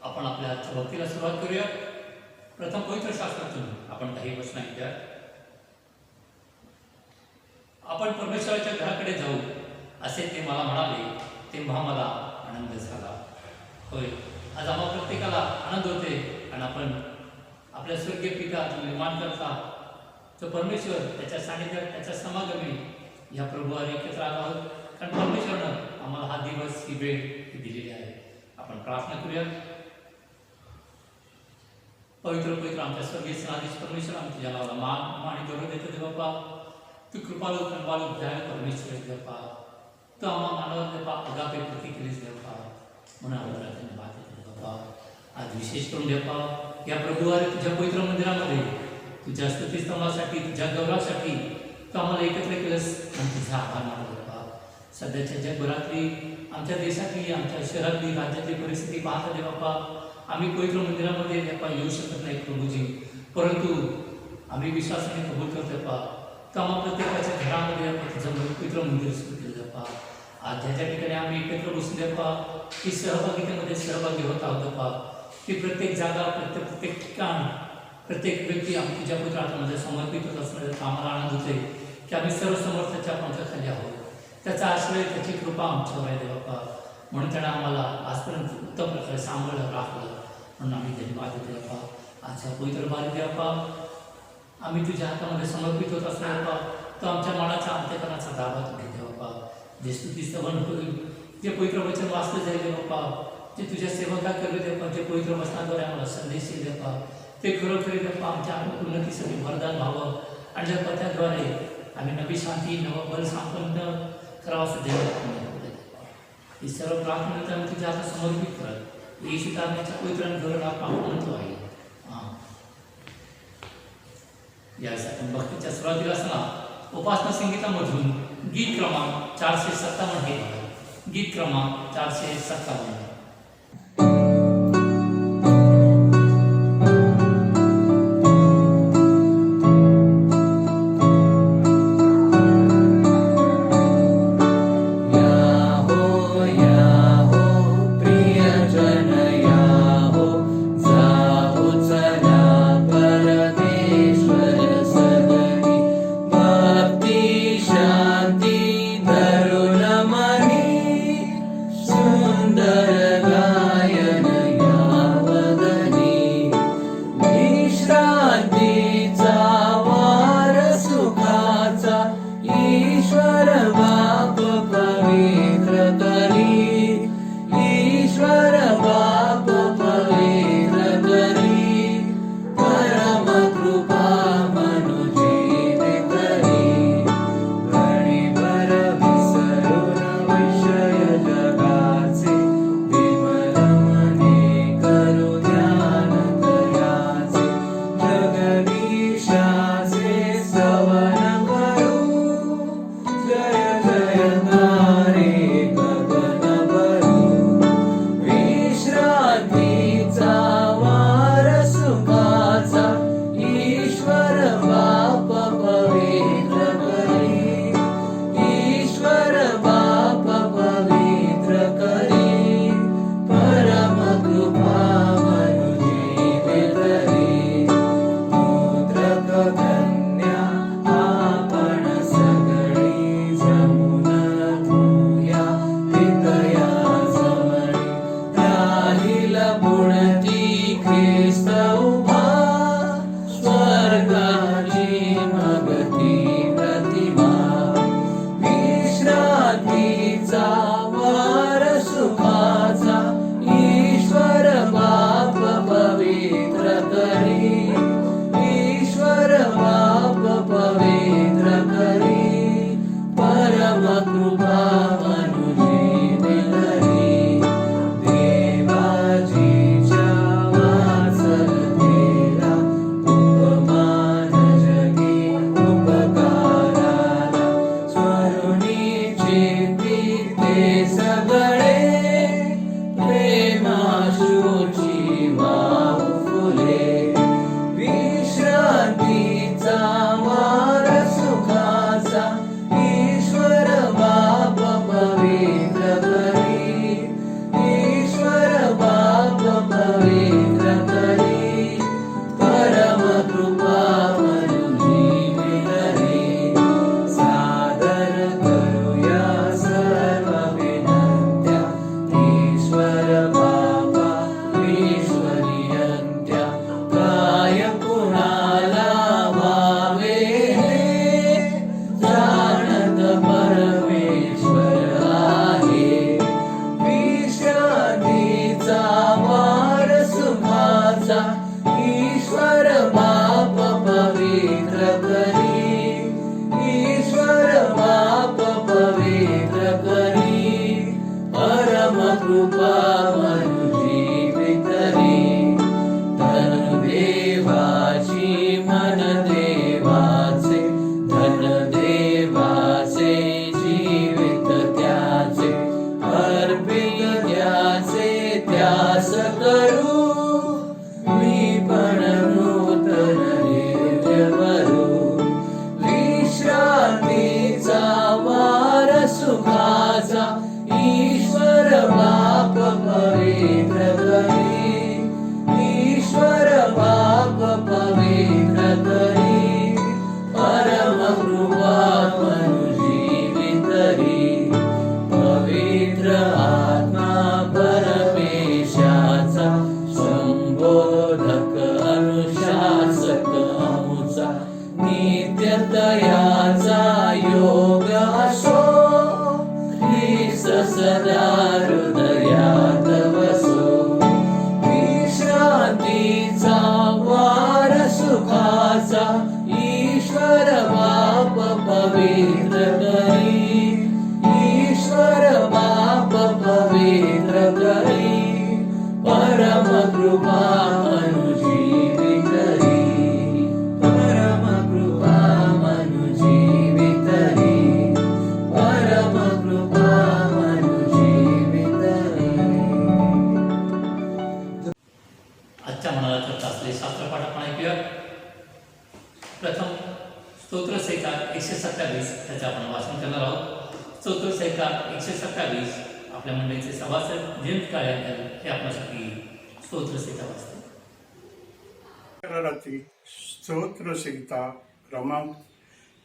आपण आपल्या आजच्या भक्तीला सुरुवात करूया. प्रथम पवित्र शास्त्रातून आपण काही वचन ऐकूया. आपण परमेश्वराच्या घराकडे जाऊ असे ते मला म्हणाले, तेव्हा मला आनंद झाला. होय, आज आम्हा प्रत्येकाला आनंद होते आणि आपण आपल्या स्वर्गीय पिता निर्माण करता तो परमेश्वर त्याच्या सानिध्यात त्याच्या समागमी या प्रभूवर एकत्र आला आहोत, कारण परमेश्वरनं आम्हाला हा दिवस ही वेळ दिलेली आहे. आपण प्रार्थना करूया. पवित्र पवित्र आमच्या स्वर्गीय सनाधीश परमेश्वर, आम्ही तुझ्या नावाला मान आणि गौरव देतो दे बाप्पा. तू कृपाळू कृपाळू दयाळू परमेश्वर आहे बाप्पा. तू आम्हा मानवाला बाप्पा अगापे कृती केलीस बाप्पा, म्हणून आम्हाला धन्यवाद देतो बाप्पा. आज विशेष करून बाप्पा या प्रभूवारी तुझ्या पवित्र मंदिरामध्ये तुझ्या स्तुतिस्तंभासाठी तुझ्या गौरवासाठी तू आम्हाला एकत्र केलंस आणि तुझा आभार मानतो बाप्पा. सध्याच्या जगभरातली आमच्या देशातली आमच्या शहरातली राज्यातली परिस्थिती पाहता दे बाप्पा. आम्ही पवित्र मंदिरामध्ये येऊ शकत नाही प्रभूजी, परंतु आम्ही विश्वासाने कबूल करतो बाप्पा. तर आम्हा प्रत्येकाच्या घरामध्ये तुझं पवित्र मंदिर सुरू केलं बाप्पा. आज ज्या ठिकाणी आम्ही एकत्र बसून बाप्पा की सहभागितेमध्ये सहभागी होत आहोत बाप्पा, की प्रत्येक जागा प्रत्येक ठिकाण प्रत्येक व्यक्ती आम्ही तुझ्या पवित्र हातामध्ये समर्पित होत असण्याचा आम्हाला आनंद होते की आम्ही सर्व समर्थाच्या पंखाखाली आहोत. त्याचा आश्रय त्याची कृपा आमच्यावर आहे बाप्पा. म्हणून त्यानं आम्हाला आजपर्यंत उत्तम प्रकारे सांभाळलं राखलं, म्हणून आम्ही धन्यवाद देतो बाप्पा. आजच्या पवित्र बारी बाप्पा आम्ही तुझ्या हातामध्ये समर्पित होत असतो बाप्पा. तो आमच्या मनाचा अंत्यकरणाचा दाबा तू घेते बाप्पा. जे स्तुतीस्तवन होईल, जे पवित्र वचन वाचलं जाईल बाप्पा, जे तुझ्या सेवका करले बाप्पा, जे पवित्र वचनाद्वारे आम्हाला संदेश येईल बाप्पा, ते खरोखरी बाप्पा आमच्या उन्नतीसाठी वरदान व्हावं आणि ज्या पथ्याद्वारे आम्ही नवी शांती नवं बल संपन्न करावं असं देव. ही सर्व प्रार्थना आम्ही तुझ्या हातात समर्पित करत येशू कारणाच्या पवित्र घराला म्हणतो आहे. यासाठी भक्तीच्या सुरुवातीला असताना उपासना संगीतामधून गीत क्रमांक 457 हे गीत क्रमांक 457. Sundara कृपा मनुजीवितरी देवाजीच्या वात्सलतेला उपमान जगी उपकाराला स्वरुणीचे ते सगळे प्रेमाश्रूची वाहू फुले विश्रांतीचा वार सुखाचा ईश्वर बाप पवित्र करी ईश्वर बाप पवित्र करी परम कृपा मनुजीवितरी सादर करूया सर्व विनंत्या ईश्वर बापा ईश्वरीयंत्या काय कुणाला भावे जाणत परमेश्वर आहे विश्रांतीचा वार सुखाचा ईश्वर बाप पवित्र करी ईश्वर बाप पवित्र करी परम कृपा मनुजीवितरी तनु देवाची मन देवाचे धन देवाचे जीवित त्याचे अर्पित त्याचे त्यास करू मी पण नूतन निर्जवरू विश्रांतीचा वार सुखाचा ईश्वर बाप पवित्र करी ईश्वर बाप पवित्र करी परम कृपा मनुजीवितरी पवित्र आत्मा परमेशाचा संबोधक अनुशासक अमुचा नित्यतयाचा योग असो ख्रिस्त सदा हृदयात वसो विश्रांतीचा वार सुखाचा ईश्वर बाप पवित्र करी ईश्वर बाप पवित्र करी परम कृपा मनुजीवितरी परम कृपा मनुजीवितरी परम कृपा मनुजीवितरी आजच्या मनाला करता असलेले शास्त्रपाठ आपण ऐकूया. प्रथम स्तोत्रसंहिता 127 त्याचे आपण वाचन करणार आहोत. स्तोत्रसंहिता 127 आपल्या मंडळीचे सभासद जेम्स काळेकर हे आपल्यासाठी स्तोत्रसंहिता वाचतात. रात्री स्तोत्रसंहिता क्रमांक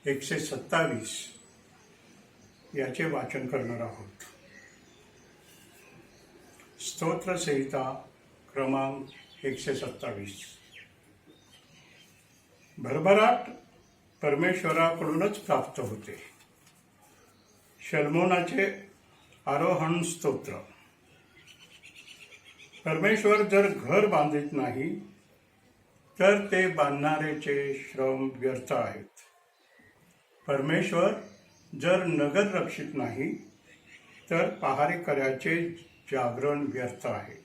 127 याचे वाचन करणार आहोत. स्तोत्रसंहिता क्रमांक 127. भरभराट परमेश्वराकडूनच प्राप्त होते. शल्मोनाचे आरोहण स्तोत्र. परमेश्वर जर घर बांधित नाही तर ते बांधणारेचे श्रम व्यर्थ आहेत. परमेश्वर जर नगर रक्षित नाही तर पहारेकऱ्याचे जागरण व्यर्थ आहे.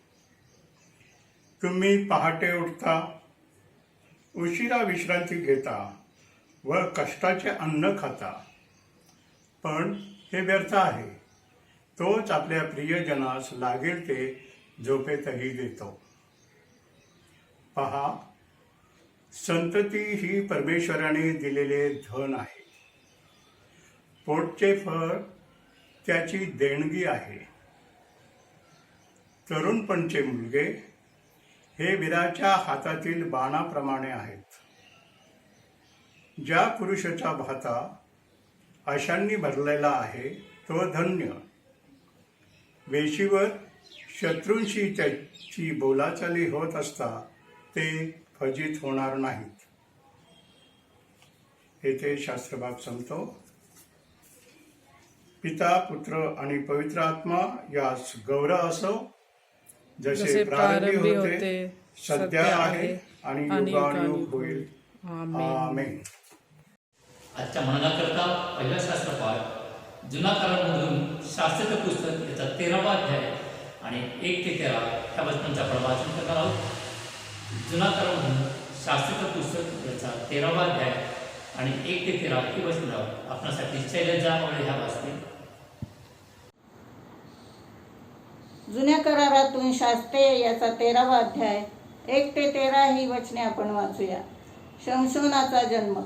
तुम्ही पहाटे उठता, उशिरा विश्रांती घेता व कष्टाचे अन्न खाता, पण हे व्यर्थ आहे. तोच आपल्या प्रियजनास लागेल ते झोपेतही देतो. पहा, संतती ही परमेश्वराने दिलेले धन आहे. पोटचे फळ त्याची देणगी आहे. तरुणपणचे मुलगे हे वीराच्या हातातील बाणाप्रमाणे आहेत. ज्या पुरुषाचा भाता आशांनी भरलेला आहे तो धन्य. वेशीवर शत्रूंशी त्याची बोलाचाली होत असता ते फजित होणार नाहीत. येथे शास्त्रभाग संपतो. पिता, पुत्र आणि पवित्र आत्मा यास गौरव असो, जसे प्रारंभी होते, सध्या आहे आणि युगानुयुग होईल. आमेन. आजच्या मननाकरता पहिला शास्त्रपाठ जुना करारामधून शास्त्राचं पुस्तक याचा 13वा अध्याय आणि 1 ते 13 ह्या वचनांचं आपण वाचन करणार आहोत. जुना करारामधून शास्त्राचं पुस्तक याचा 13वा अध्याय आणि 1 ते 13 ही वचनं आपणासाठी शैलजा मोरे ह्या वाचतील. जुन्या करारातून शास्त्रे याचा 13वा अध्याय 1 ते 13 ही वचने आपण वाचूया. शमशोनाचा जन्म.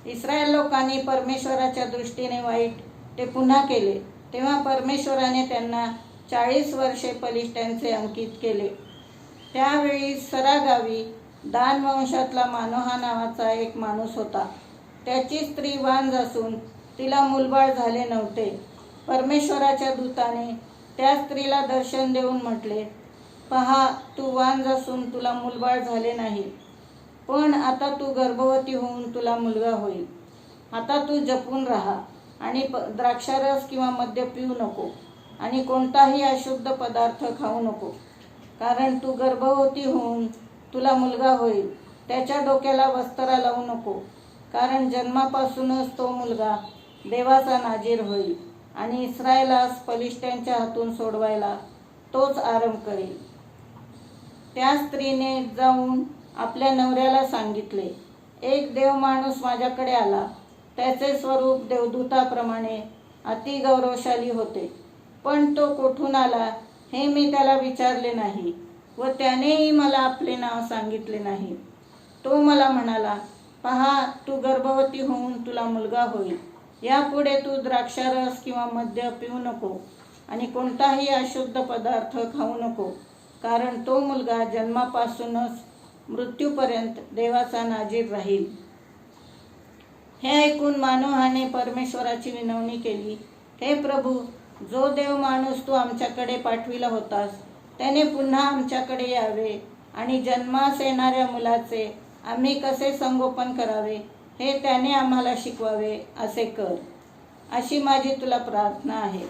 इस्रायल लोकांनी परमेश्वराच्या दृष्टीने वाईट ते पुन्हा केले, तेव्हा परमेश्वराने त्यांना 40 वर्षे पलिष्ठ्यांचे अंकित केले. त्यावेळी सरा गावी दान वंशातला मानोहा नावाचा एक माणूस होता. त्याची स्त्री वांझ असून तिला मूलबाळ झाले नव्हते. परमेश्वराच्या दूताने त्या स्त्रीला दर्शन देऊन म्हटले, पहा, तू वांझ असून तुला मूलबाळ झाले नाही, पण आता तू गर्भवती होऊन तुला मुलगा होईल. आता तू जपून राहा आणि द्राक्षारस किंवा मद्य पिऊ नको आणि कोणताही अशुद्ध पदार्थ खाऊ नको, कारण तू गर्भवती होऊन तुला मुलगा होईल. त्याच्या डोक्याला वस्त्रा लावू नको, कारण जन्मापासूनच तो मुलगा देवाचा नाजीर होईल आणि इस्रायलास पलिष्ठ्यांच्या हातून सोडवायला तोच आरंभ करेल. त्या स्त्रीने जाऊन आपल्या नवऱ्याला सांगितले, एक देव माणूस माझ्याकडे आला. त्याचे स्वरूप देवदूताप्रमाणे अति गौरवशाली होते, पण तो कोठून आला हे मी त्याला विचारले नाही व त्यानेही मला आपले नाव सांगितले नाही. तो मला म्हणाला, पहा, तू गर्भवती होऊन तुला मुलगा होईल. यापुढे तू द्राक्षारस किंवा मद्य पिऊ नको आणि कोणताही अशुद्ध पदार्थ खाऊ नको, कारण तो मुलगा जन्मापासूनच मृत्यूपर्यंत देवाचा नाजीर राहील. हे ऐकून मानोहाने परमेश्वराची विनवणी केली, हे प्रभू, जो देव माणूस तू आमच्याकडे पाठविला होतास त्याने पुन्हा आमच्याकडे यावे आणि जन्मास येणाऱ्या मुलाचे आम्ही कसे संगोपन करावे हे त्याने आम्हाला शिकवावे, असे कर, अशी माझी तुला प्रार्थना आहे.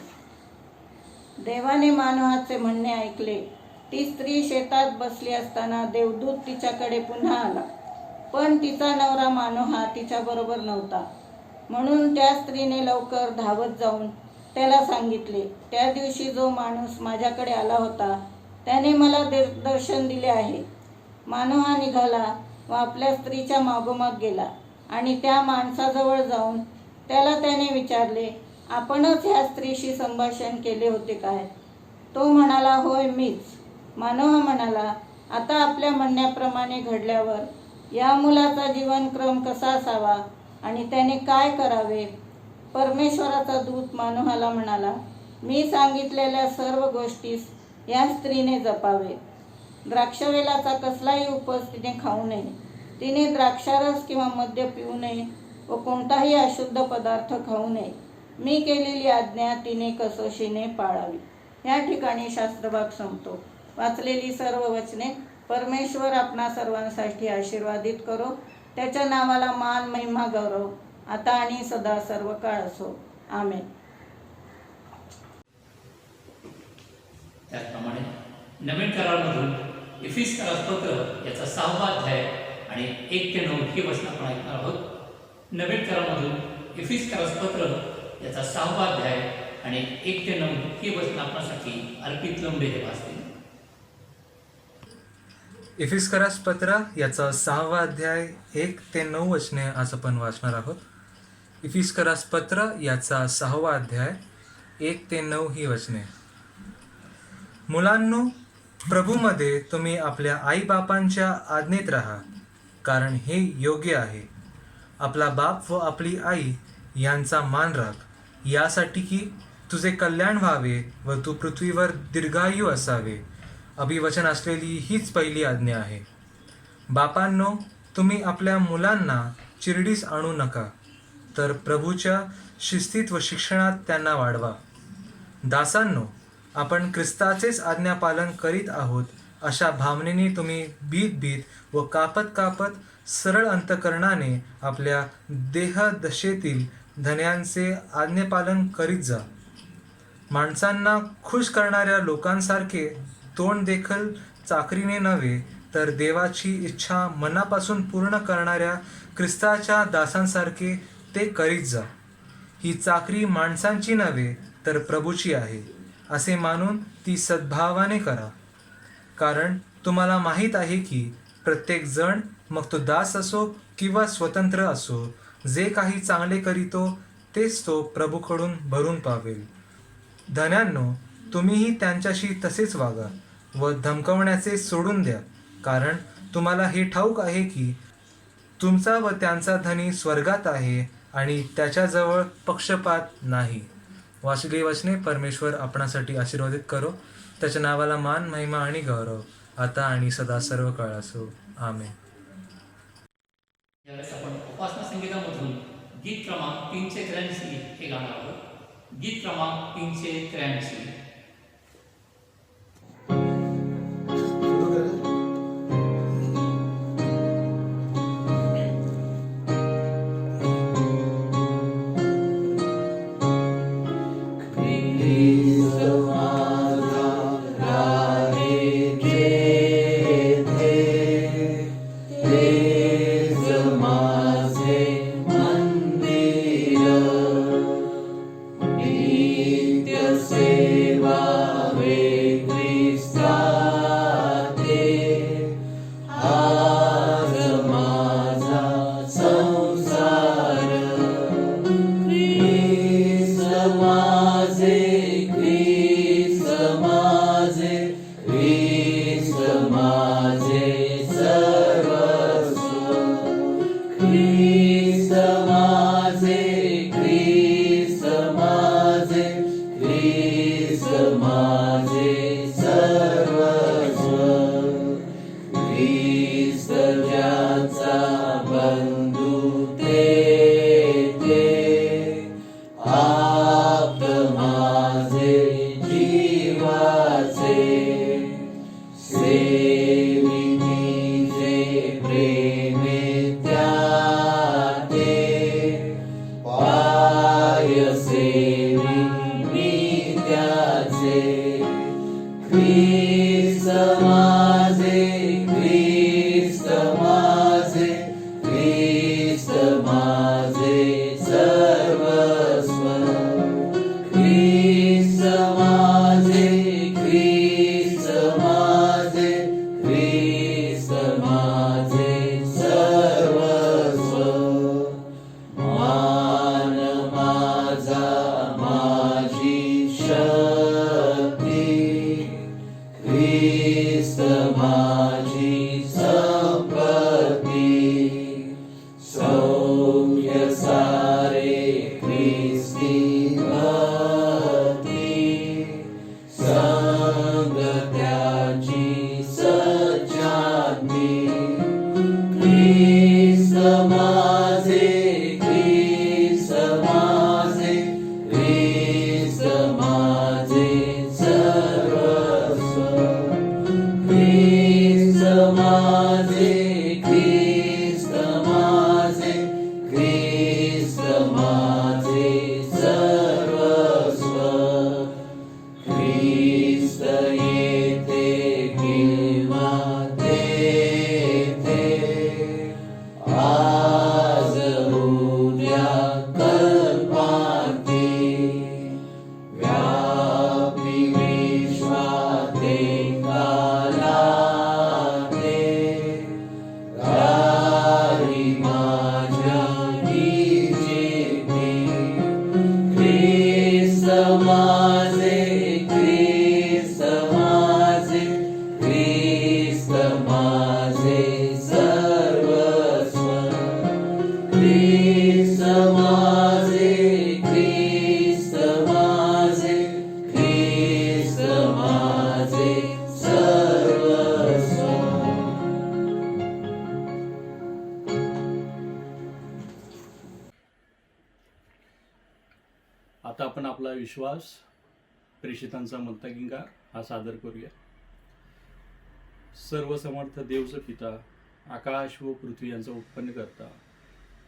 देवाने मानोहाचे म्हणणे ऐकले. ती स्त्री शेतात बसली असताना देवदूत तिच्याकडे पुन्हा आला, पण तिचा नवरा मानोहा तिच्याबरोबर नव्हता. म्हणून त्या स्त्रीने लवकर धावत जाऊन त्याला सांगितले, त्या दिवशी जो माणूस माझ्याकडे आला होता त्याने मला दर्शन दिले आहे. मानोहा निघाला व आपल्या स्त्रीच्या मागोमाग गेला आणि त्या माणसाजवळ जाऊन त्याला त्याने विचारले, आपणच ह्या स्त्रीशी संभाषण केले होते काय? तो म्हणाला, होय, मीच. मानोहा म्हणाला, आता आपल्या म्हणण्याप्रमाणे घडल्यावर या मुलाचा जीवनक्रम कसा असावा आणि त्याने काय करावे? परमेश्वराचा दूत मानोहाला म्हणाला, मी सांगितलेल्या सर्व गोष्टीस या स्त्रीने जपावे. द्राक्षवेलाचा कसलाही उपज तिने खाऊ नये. तिने द्राक्षारस किंवा मद्य पिऊ नये व कोणताही अशुद्ध पदार्थ खाऊ नये. मी केलेली आज्ञा तिने कसोशीने पाळावी. या ठिकाणी शास्त्रभाग संपतो. वाचलेली सर्व वचने परमेश्वर आपणा सर्वांसाठी आशीर्वादित करो. त्याच्या नावाला मान, महिमा, गौरव आता आणि सदा सर्व काळ असो. आमेन. त्याचप्रमाणे नवीन करारामधून इफिसकरास पत्र याचा 6वा अध्याय आणि 1 ते 9 ही वचनं आपण ऐकणार आहोत. नवीन करारामधून इफिसकरास पत्र याचा 6वा अध्याय आणि 1 ते 9 ही वचनं आपल्यासाठी अर्पित लोंढे हे वाचतील. इफिसकरास पत्र याचा 6वा अध्याय 1 ते 9 वचने आज आपण वाचणार आहोत. इफिसकरास पत्र याचा 6वा अध्याय 1 ते 9 ही वचने. मुलांनो, प्रभूमध्ये तुम्ही आपल्या आईबापांच्या आज्ञेत राहा, कारण हे योग्य आहे. आपला बाप व आपली आई यांचा मान राख, यासाठी की तुझे कल्याण व्हावे व तू पृथ्वीवर दीर्घायू असावे. अभिवचन असलेली हीच पहिली आज्ञा आहे. बापांनो, तुम्ही आपल्या मुलांना चिरडीस आणू नका, तर प्रभूच्या शिस्तीत व शिक्षणात त्यांना वाढवा. दासांनो, आपण ख्रिस्ताचेच आज्ञापालन करीत आहोत अशा भावनेने तुम्ही बीत व कापत सरळ अंतकरणाने आपल्या देहदशेतील धन्यांचे आज्ञापालन करीत जा. माणसांना खुश करणाऱ्या लोकांसारखे तोंड देखील चाकरीने नव्हे, तर देवाची इच्छा मनापासून पूर्ण करणाऱ्या ख्रिस्ताच्या दासांसारखे ते करीत जा. ही चाकरी माणसांची नव्हे तर प्रभूची आहे असे मानून ती सद्भावाने करा. कारण तुम्हाला माहीत आहे की प्रत्येक जण, मग तो दास असो किंवा स्वतंत्र असो, जे काही चांगले करीतो तेच तो प्रभूकडून भरून पावेल. धन्यांनो, तुम्हीही त्यांच्याशी तसेच वागा व धमकवण्याचे सोडून द्या, कारण तुम्हाला हे ठाऊक आहे की तुमचा व त्यांचा धनी स्वर्गात आहे आणि त्याच्याजवळ पक्षपात नाही. वाचलेली वचने परमेश्वर आपणासाठी आशीर्वादित करो. त्याच्या नावाला मान, महिमा आणि गौरव आता आणि सदा सर्व काळ असो. आमेन. यावेळेस आपण उपासना संगीतामधून गीत क्रमांक 383 हे गाणं आहोत. गीत क्रमांक 383. आता आपण आपला विश्वास प्रेषितांचा मत्तगिंगार हा सादर करूया. सर्वसमर्थ देवच पिता, आकाश व पृथ्वी यांचा उत्पन्न करता,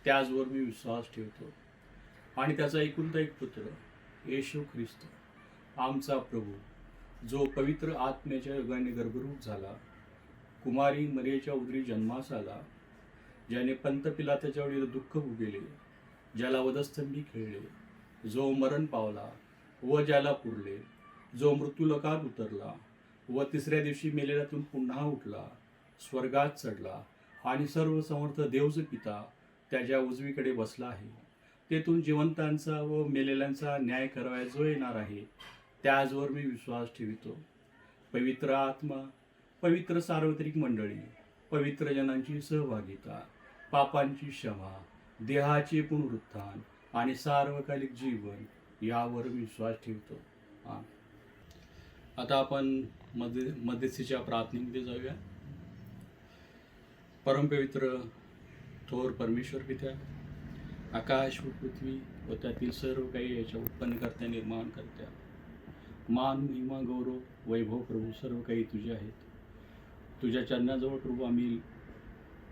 त्याचवर मी विश्वास ठेवतो आणि त्याचा एकुलता एक पुत्र येशू ख्रिस्त आमचा प्रभू, जो पवित्र आत्म्याच्या योगाने गर्भरूप झाला, कुमारी मरियेच्या उदरी जन्मास आला, ज्याने पंत पिलाताच्या वेळी दुःख भोगले, ज्याला वधस्तंभी खेळले, जो मरण पावला व ज्याला पुरले, जो मृत्यूलोकात उतरला व तिसऱ्या दिवशी मेलेल्यातून पुन्हा उठला, स्वर्गात चढला आणि सर्व समर्थ देवच पिता त्याच्या उजवीकडे बसला आहे. तेथून जिवंतांचा व मेलेल्यांचा न्याय करावया जो येणार आहे, त्याचवर मी विश्वास ठेवितो. पवित्र आत्मा, पवित्र सार्वत्रिक मंडळी, पवित्र जनांची सहभागिता, पापांची क्षमा, देहाचे पुनरुत्थान आणि सार्वकालिक जीवन यावर विश्वास ठेवतो. आता आपण मध्यस्थीच्या प्रार्थनेमध्ये जाऊया. परमपवित्र थोर परमेश्वर पित्या, आकाश व पृथ्वी व त्यातील सर्व काही याच्या उत्पन्नकर्त्या, निर्माण करत्या, मान, महिमा, गौरव, वैभव प्रभू सर्व काही तुझे आहेत. तुझ्या चरणाजवळ प्रभू आम्ही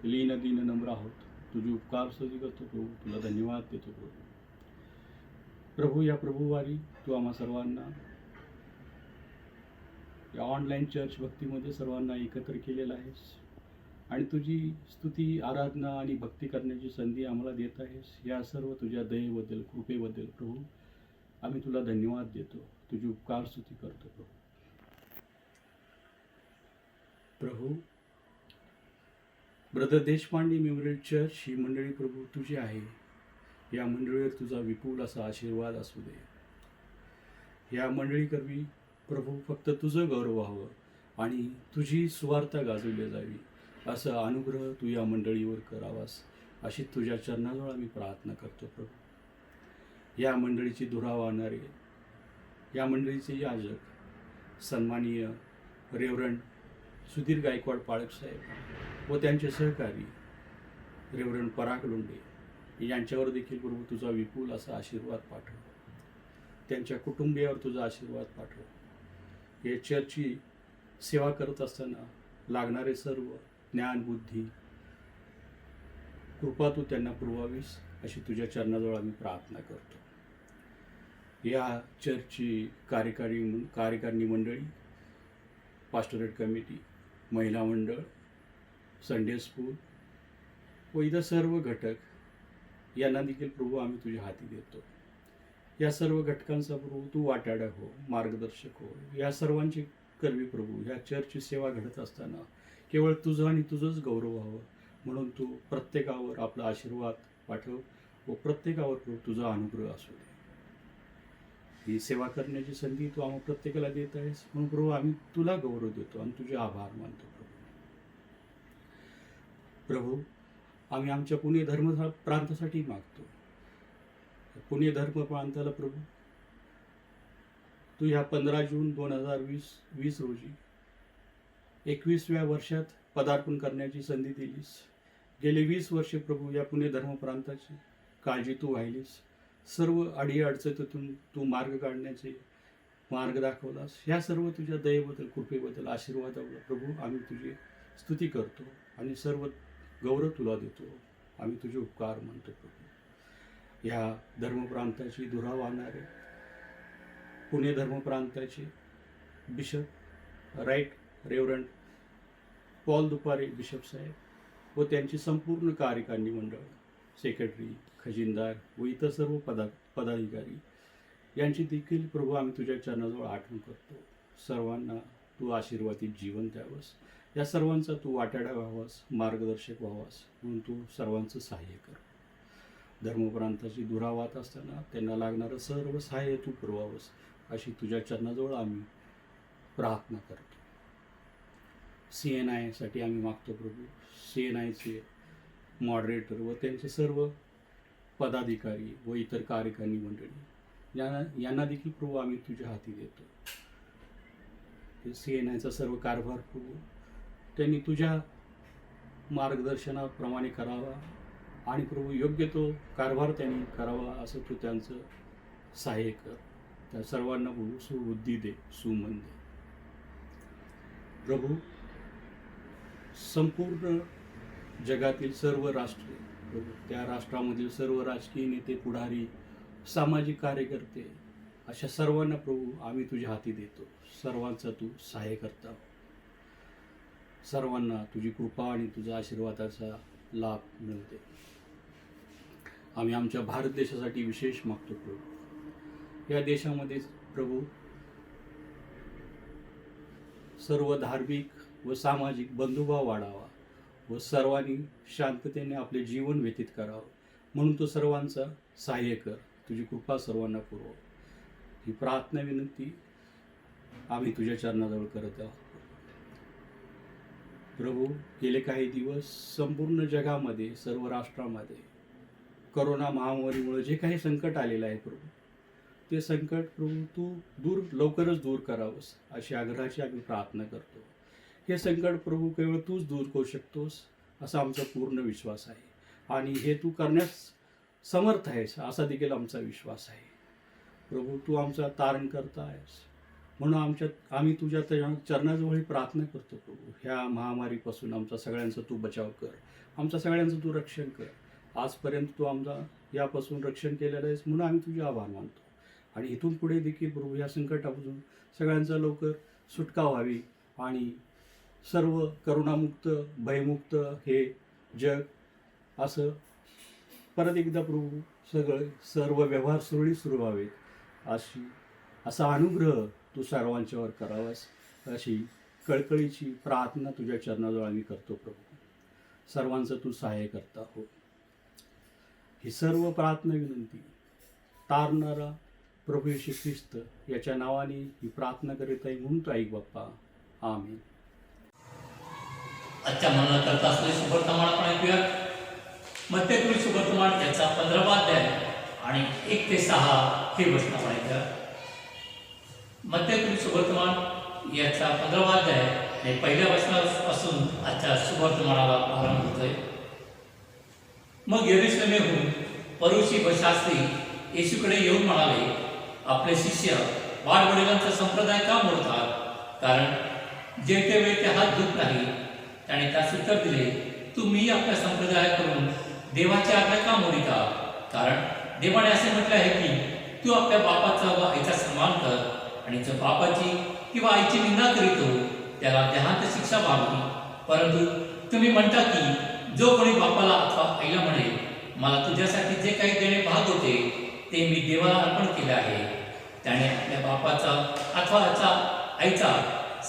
लीन दीन नम्र आहोत. तुझी उपकार स्तुती करतो प्रभू, तुला धन्यवाद देतो प्रभू. प्रभू, या प्रभुवारी तू आम्हा सर्वांना या ऑनलाईन चर्च भक्तीमध्ये सर्वांना एकत्र केलेलं आहेस आणि तुझी स्तुती, आराधना आणि भक्ती करण्याची संधी आम्हाला देत आहेस. या सर्व तुझ्या दयेबद्दल, कृपेबद्दल प्रभू आम्ही तुला धन्यवाद देतो. तुझी उपकार स्तुती करतो प्रभू. प्रभू, ब्रदर देशपांडे मेमोरियल चर्च ही मंडळी प्रभू तुझी आहे. या मंडळीवर तुझा विपुल असा आशीर्वाद असू दे. या मंडळी करवी प्रभू फक्त तुझं गौरव व्हावं आणि तुझी सुवार्ता गाजवली जावी असं अनुग्रह तू या मंडळीवर करावास अशी तुझ्या चरणाजवळ आम्ही प्रार्थना करतो प्रभू. या मंडळीची धुरा वाहणारे, या मंडळीचे याजक सन्माननीय रेव्हरंड सुधीर गायकवाड पाळक साहेब व त्यांचे सहकारी रेव्हरंड पराग लोंढे यांच्यावर देखील प्रभू तुझा विपुल असा आशीर्वाद पाठव. त्यांच्या कुटुंबियावर तुझा आशीर्वाद पाठव. या चर्चची सेवा करत असताना लागणारे सर्व ज्ञान, बुद्धी, कृपा तू त्यांना पुरवावीस अशी तुझ्या चरणाजवळ आम्ही प्रार्थना करतो. या चर्चची कार्यकारिणी मंडळी, पास्टोरेट कमिटी, महिला मंडळ, संडे स्कूल व इतर सर्व घटक यांना देखील प्रभू आम्ही तुझ्या हाती देतो. या सर्व घटकांचा प्रभू तू वाटाडा हो, मार्गदर्शक हो. या सर्वांची करवी प्रभू ह्या चर्चची सेवा घडत असताना केवळ तुझं आणि तुझंच गौरव व्हावं म्हणून तू प्रत्येकावर आपला आशीर्वाद पाठव व प्रत्येकावर प्रभू तुझा अनुग्रह असू दे. ही सेवा करण्याची संधी तू आम्हा प्रत्येकाला देत आहेस म्हणून प्रभू आम्ही तुला गौरव देतो आणि तुझे आभार मानतो प्रभू. प्रभू, आम्ही आमच्या पुणे धर्म प्रांतासाठी मागतो. पुणे धर्म प्रांताला प्रभू तू ह्या 15 जून 2020 रोजी 21व्या वर्षात पदार्पण करण्याची संधी दिलीस. गेले 20 वर्षे प्रभू या पुणे धर्म प्रांताची काळजी तू वाहिलीस. सर्व अडीअडचणीतून तू मार्ग काढण्याचे मार्ग दाखवलास. ह्या सर्व तुझ्या दयेबद्दल, कृपेबद्दल, आशीर्वादाबद्दल प्रभू आम्ही तुझी स्तुती करतो आणि सर्व गौरव तुला देतो. आम्ही तुझे उपकार मानतो प्रभू. ह्या धर्मप्रांताची धुरा वाहणारे पुणे धर्मप्रांताचे bishop right reverend Paul Dupare bishop साहेब व त्यांची संपूर्ण कार्यकारिणी मंडळ, सेक्रेटरी, खजिनदार व इतर सर्व पदाधिकारी यांची देखील प्रभू आम्ही तुझ्या चरणाजवळ आठवण करतो. सर्वांना तू आशीर्वादित जीवन द्यावंस. या सर्वांचा तू वाटाडा व्हावास, मार्गदर्शक व्हावास म्हणून तू सर्वांचं सहाय्य कर. धर्मप्रांताची धुरा वाहत असताना त्यांना लागणारं सर्व सहाय्य तू पुरवावंस अशी तुझ्या चरणाजवळ आम्ही प्रार्थना करतो. CNI साठी आम्ही मागतो प्रभू. CNIचे मॉडरेटर व त्यांचे सर्व पदाधिकारी व इतर कार्यकारिणी मंडळी यांना देखील प्रभू आम्ही तुझ्या हाती देतो. CNIचा सर्व कारभार प्रभू त्यांनी तुझ्या मार्गदर्शनाप्रमाणे करावा आणि प्रभू योग्य तो कारभार त्यांनी करावा असं तू त्यांचं सहाय्य कर. त्या सर्वांना प्रभू सुबुद्धी दे, सुमन दे. प्रभू, संपूर्ण जगातील सर्व राष्ट्र प्रभू, त्या राष्ट्रामधील सर्व राजकीय नेते, पुढारी, सामाजिक कार्यकर्ते अशा सर्वांना प्रभू आम्ही तुझ्या हाती देतो. सर्वांचा तू सहाय्य करता. सर्वांना तुझी कृपा आणि तुझ्या आशीर्वादाचा लाभ मिळते. आम्ही आमच्या भारत देशासाठी विशेष मागतो प्रभू. या देशामध्ये प्रभू सर्व धार्मिक व सामाजिक बंधुभाव वाढावा व सर्वांनी शांततेने आपले जीवन व्यतीत करावं म्हणून तू सर्वांचा सहाय्य कर. तुझी कृपा सर्वांना पुरव. ही प्रार्थना विनंती आम्ही तुझ्या चरणाजवळ करत आहोत. प्रभू, गेले काही दिवस संपूर्ण जगामध्ये सर्व राष्ट्रामध्ये करोना महामारीमुळे जे काही संकट आलेलं आहे प्रभू, ते संकट प्रभू तू लवकरच दूर करावंस अशी आग्रहाची आम्ही प्रार्थना करतो. हे संकट प्रभू केवळ तूच दूर करू शकतोस असा आमचा पूर्ण विश्वास आहे आणि हे तू करण्यास समर्थ आहेस असा देखील आमचा विश्वास आहे. प्रभू, तू आमचा तारण करता आहेस म्हणून आम्ही तुझ्या चरणाजवळ प्रार्थना करतो. प्रभू, ह्या महामारीपासून आमचा सगळ्यांचा तू बचाव कर, आमच्या सगळ्यांचं तू रक्षण कर. आजपर्यंत तू आमचा यापासून रक्षण केलेलं आहेस म्हणून आम्ही तुझे आभार मानतो. आणि इथून पुढे देखील प्रभू या संकटापासून सगळ्यांचा लवकर सुटका व्हावी आणि सर्व करोनामुक्त भयमुक्त हे जग असं परत एकदा प्रभू सर्व व्यवहार सुरळीत सुरू व्हावेत असा अनुग्रह तू सर्वांच्यावर करावास अशी कळकळीची प्रार्थना तुझ्या चरणाजवळ आम्ही करतो. प्रभू, सर्वांचं तू सहाय्य करता हो. ही सर्व प्रार्थना विनंती तारणारा प्रभू येशू ख्रिस्त याच्या नावाने ही प्रार्थना करीत आहे म्हणून तो ऐक बाप्पा. आमीन. आजच्या मनाला करता असलेले शुभवर्तमान आपण ऐकूया. मत्तेतील शुभवर्तमान त्याचा 15वा अध्याय आणि 1 ते 6 हे वचन आपण ऐकूया. मत्तेतील शुभवर्तमान याचा 15वा अध्याय आणि पहिल्या वचनापासून आजच्या शुभवर्तमानाला आरंभ होतोय. मग यरूशलेमहून परुशी व शास्त्री येशूकडे येऊन म्हणाले, आपले शिष्य वाडवडिलांचा संप्रदाय का मोडतात? कारण जेवते वेळी ते हात धुत नाही. त्याने त्यास उत्तर दिले, तुम्ही आपल्या संप्रदायाकडून देवाची आज्ञा का मोडिता? कारण देवाने असे म्हटले आहे की तू आपल्या बापाचा व आईचा सन्मान कर आणि जो बापाची किंवा आईची निंदा करीतो त्याला देहांत शिक्षा व्हावी. परंतु तुम्ही म्हणता की जो कोणी बापाला अथवा आईला म्हणे, मला तुझ्यासाठी जे काही देणे भाग होते ते मी देवाला अर्पण केले आहे, त्याने आपल्या बापाचा अथवा आईचा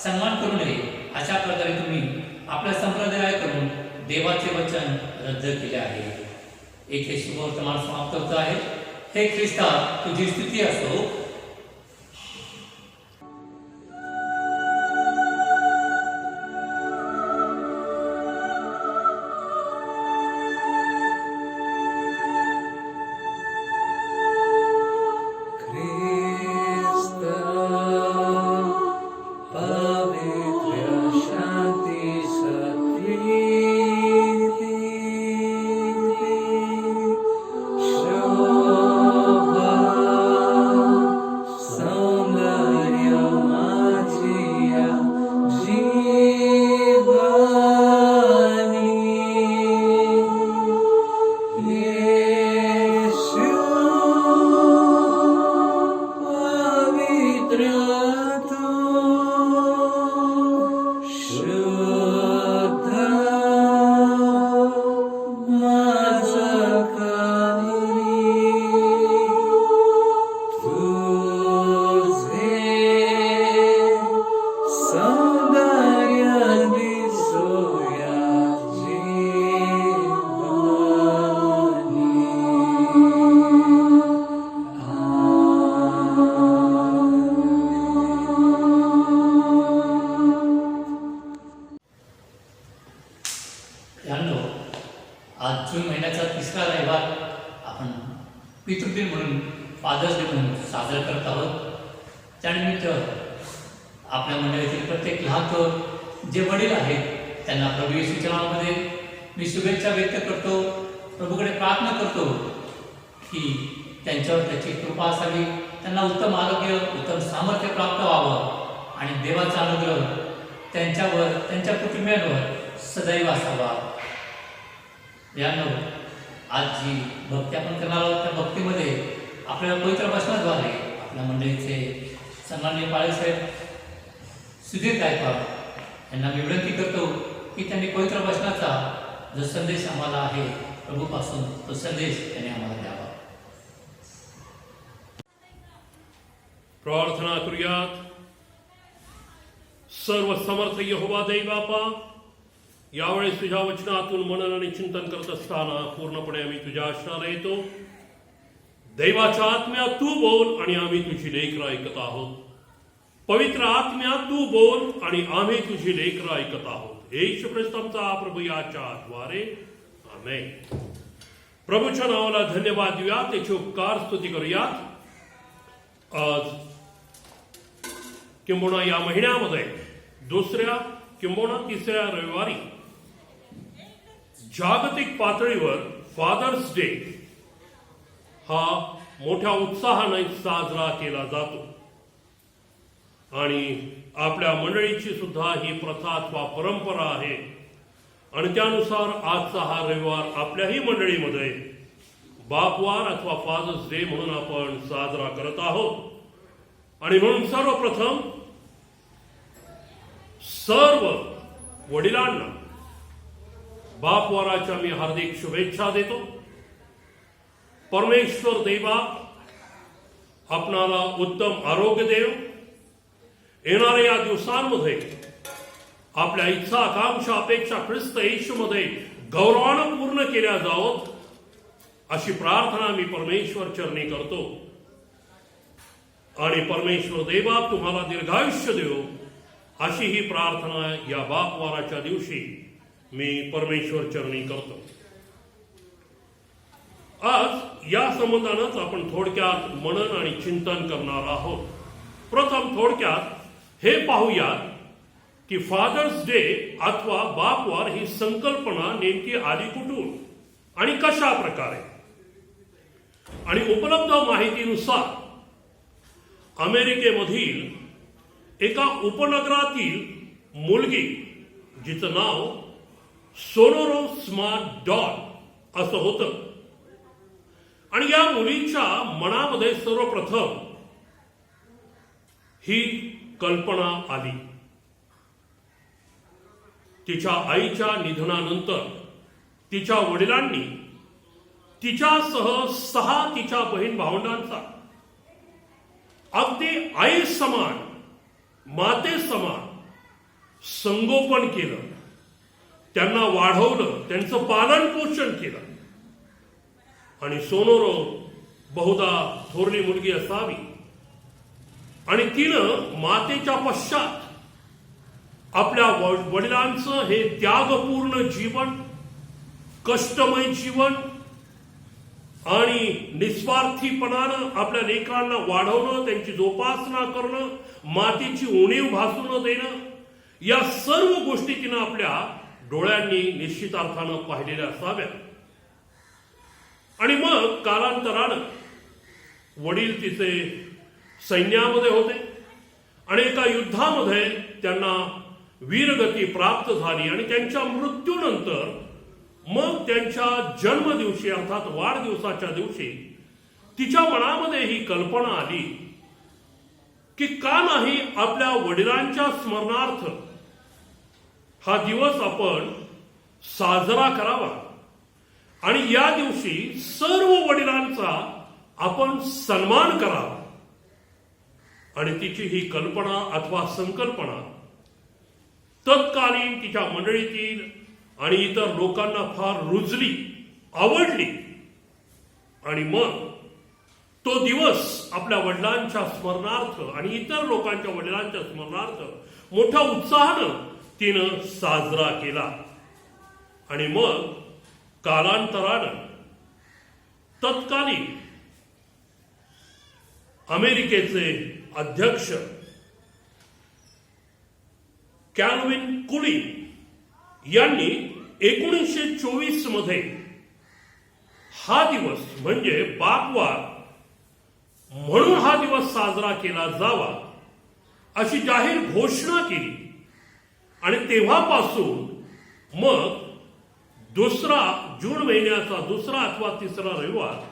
सन्मान करू नये. अशा प्रकारे तुम्ही आपल्या संप्रदायाकडून देवाचे वचन रद्द केले आहे. एक हे शुभवर्तमान समाप्त होत आहे. हे ख्रिस्ता, तुझी स्तुती असो. आज जून महिन्याचा 3रा रविवार आपण पितृदिन म्हणून फादर्स डे म्हणून साजरा करत आहोत. त्यानिमित्त आपल्या मंडळीतील प्रत्येक लहान जे वडील आहेत त्यांना प्रभू येशूच्या नावामध्ये मी शुभेच्छा व्यक्त करतो. प्रभूकडे प्रार्थना करतो की त्यांच्यावर त्याची कृपा असावी, त्यांना उत्तम आरोग्य उत्तम सामर्थ्य प्राप्त व्हावं आणि देवाचा अनुग्रह त्यांच्यावर त्यांच्या कुटुंबियांवर सदैव असावा. यानो आज जी भक्ती आपण करणार आहोत त्या भक्तीमध्ये आपल्याला पवित्र वचनाद्वारे आपल्या मंडळीचे सन्माननीय पाळेसाहेब सुधीर गायकवाड यांना मी विनंती करतो की त्यांनी पवित्र वचनाचा जो संदेश आम्हाला आहे प्रभूपासून तो संदेश त्यांनी आम्हाला द्यावा. प्रार्थना करूयात. सर्व समर्थ यहोवा दैवापा, यावेळेस तुझ्या वचनातून मनन आणि चिंतन करत असताना पूर्णपणे आम्ही तुझ्या आश्रयाला येतो. दैवाच्या आत्म्या तू बोल आणि आम्ही तुझी लेकरं ऐकत आहोत. पवित्र आत्म्या तू बोल आणि आम्ही तुझी लेकरं ऐकत आहोत. येशू ख्रिस्तांचा प्रभू याच्या द्वारे आमेन. प्रभूच्या नावाला धन्यवाद देऊया, त्याची उपकार स्तुती करूयात. आज किंबहुना या महिन्यामध्ये दुसऱ्या किंबहुना तिसऱ्या रविवारी जागतिक पातळीवर फादर्स डे हा मोठ्या उत्साहाने साजरा केला जातो. आणि आपल्या मंडळीची सुद्धा ही प्रथा अथवा परंपरा आहे. आणि त्यानुसार आजचा हा रविवार आपल्याही मंडळीमध्ये बापवार अथवा फादर्स डे म्हणून आपण साजरा करत आहोत. आणि म्हणून सर्वप्रथम सर्व वडिलांना बापवाराच्या मी हार्दिक शुभेच्छा देतो. परमेश्वर देवा आपणाला उत्तम आरोग्य देव. येणाऱ्या या दिवसांमध्ये आपल्या इच्छा आकांक्षा अपेक्षा ख्रिस्त येशूमध्ये गौरवानं पूर्ण केल्या जावोत अशी प्रार्थना मी परमेश्वर चरणी करतो. आणि परमेश्वर देवा तुम्हाला दीर्घायुष्य देव अशी ही प्रार्थना या बापवाराच्या दिवशी मी परमेश्वर चरणी करतो. आज या संबंधानंच आपण थोडक्यात मनन आणि चिंतन करणार आहोत. प्रथम थोडक्यात हे पाहूयात की फादर्स डे अथवा बापवार ही संकल्पना नेमकी आली कुठून आणि कशा प्रकारे. आणि उपलब्ध माहितीनुसार अमेरिकेमधील एका उपनगरातील मुलगी जिचं नाव सोनोरो स्मार्ट डॉल असं होतं. आणि या मुलीच्या मनामध्ये सर्वप्रथम ही कल्पना आली. तिच्या आईच्या निधनानंतर तिच्या वडिलांनी तिच्यासह 6 तिच्या बहीण भावंडांचा अगदी आई समान माते समान संगोपन केलं. त्यांना वाढवलं, त्यांचं पालन पोषण केलं. आणि सोनोरो बहुधा थोरली मुलगी असावी. आणि तिनं मातेच्या पश्चात आपल्या वडिलांचं हे त्यागपूर्ण जीवन, कष्टमय जीवन आणि निस्वार्थीपणानं आपल्या लेकरांना वाढवणं, त्यांची जोपासना करणं, मातीची उणीव भासू न देणं, या सर्व गोष्टी तिनं आपल्या डोळ्यांनी निश्चितार्थानं पाहिलेल्या असाव्या. आणि मग कालांतरानं वडील तिचे सैन्यामध्ये होते आणि एका युद्धामध्ये त्यांना वीरगती प्राप्त झाली. आणि त्यांच्या मृत्यूनंतर मग त्यांच्या जन्मदिवशी अर्थात वाढदिवसाच्या दिवशी तिच्या मनामध्ये ही कल्पना आली की का नाही आपल्या वडिलांच्या स्मरणार्थ हा दिवस आपण साजरा करावा आणि या दिवशी सर्व वडिलांचा आपण सन्मान करावा. आणि तिची ही कल्पना अथवा संकल्पना तत्कालीन तिच्या मंडळीतील आणि इतर लोकांना फार रुजली, आवडली. आणि मग तो दिवस आपल्या वडिलांच्या स्मरणार्थ आणि इतर लोकांच्या वडिलांच्या स्मरणार्थ मोठ्या उत्साहानं तिनं साजरा केला. आणि मग कालांतरानं तत्कालीन अमेरिकेचे अध्यक्ष कॅल्विन कुलिन यांनी 1924 मध्ये हा दिवस म्हणजे बापवार म्हणून हा दिवस साजरा केला जावा अशी जाहीर घोषणा केली. आणि तेव्हापासून मग जून महिन्याचा दुसरा अथवा तिसरा रविवार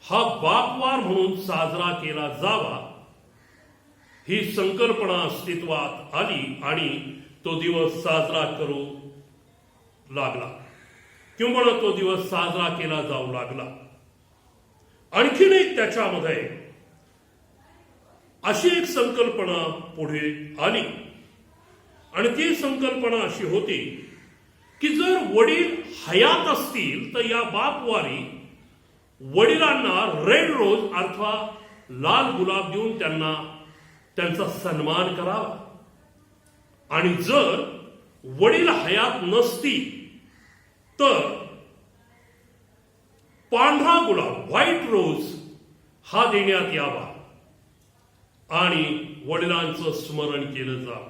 हा बापवार म्हणून साजरा केला जावा ही संकल्पना अस्तित्वात आली आणि तो दिवस साजरा करू लागला किंवा तो दिवस साजरा केला जाऊ लागला. आणखीन एक त्याच्यामध्ये अशी एक संकल्पना पुढे आली. आणि ती संकल्पना अशी होती की जर वडील हयात असतील तर या बापवारी वडिलांना रेड रोज अथवा लाल गुलाब देऊन त्यांना त्यांचा सन्मान करावा. आणि जर वडील हयात नसतील तर पांढरा गुलाब व्हाईट रोज हा देण्यात यावा आणि वडिलांचं स्मरण केलं जावं.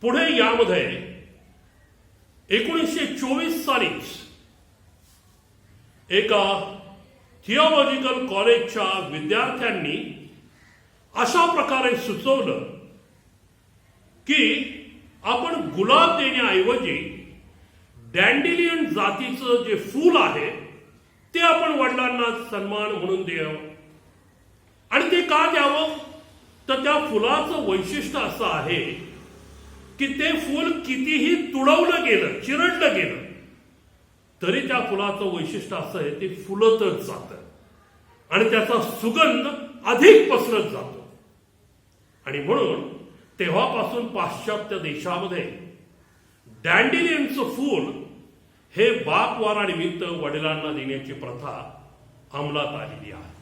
पुढे यामध्ये 1924 सालीच एका थिओलॉजिकल कॉलेजच्या विद्यार्थ्यांनी अशा प्रकारे सुचवलं की आपण गुलाब देण्याऐवजी डॅन्डिलियन जातीचं जे फूल आहे ते आपण वडिलांना सन्मान म्हणून द्यावं. आणि ते का द्यावं तर त्या फुलाचं वैशिष्ट्य असं आहे की ते फूल कितीही तुडवलं गेलं चिरडलं गेलं तरी त्या फुलाचं वैशिष्ट्य असं आहे ते फुलतच जातं आणि त्याचा सुगंध अधिक पसरत जातो. आणि म्हणून तेव्हापासून पाश्चात्य देशामध्ये डॅन्डिलियनचं फूल हे बापवारानिमित्त वडिलांना देण्याची प्रथा अंमलात आलेली आहे.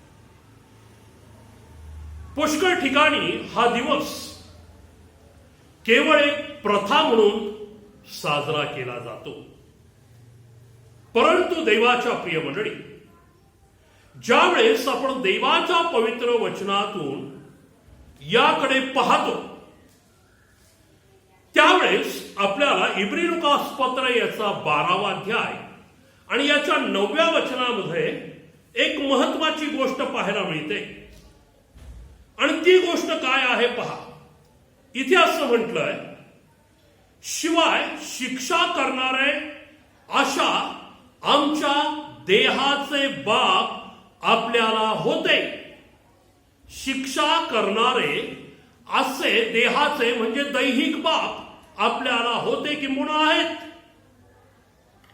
पुष्कळ ठिकाणी हा दिवस केवळ एक प्रथा म्हणून साजरा केला जातो. परंतु देवाच्या प्रिय मंडळी, ज्यावेळेस आपण देवाच्या पवित्र वचनातून याकडे पाहतो त्यावेळेस आपल्याला इब्री लूकास पत्र याचा 12वा अध्याय आणि याच्या 9व्या वचनामध्ये एक महत्वाची गोष्ट पाहायला मिळते. आणि ती गोष्ट काय आहे पहा. इथे असं म्हटलंय, शिवाय शिक्षा करणारे अशा आमच्या देहाचे बाप आपल्याला होते. शिक्षा करणारे असे देहाचे म्हणजे दैहिक बाप आपल्याला होते किंवा आहेत.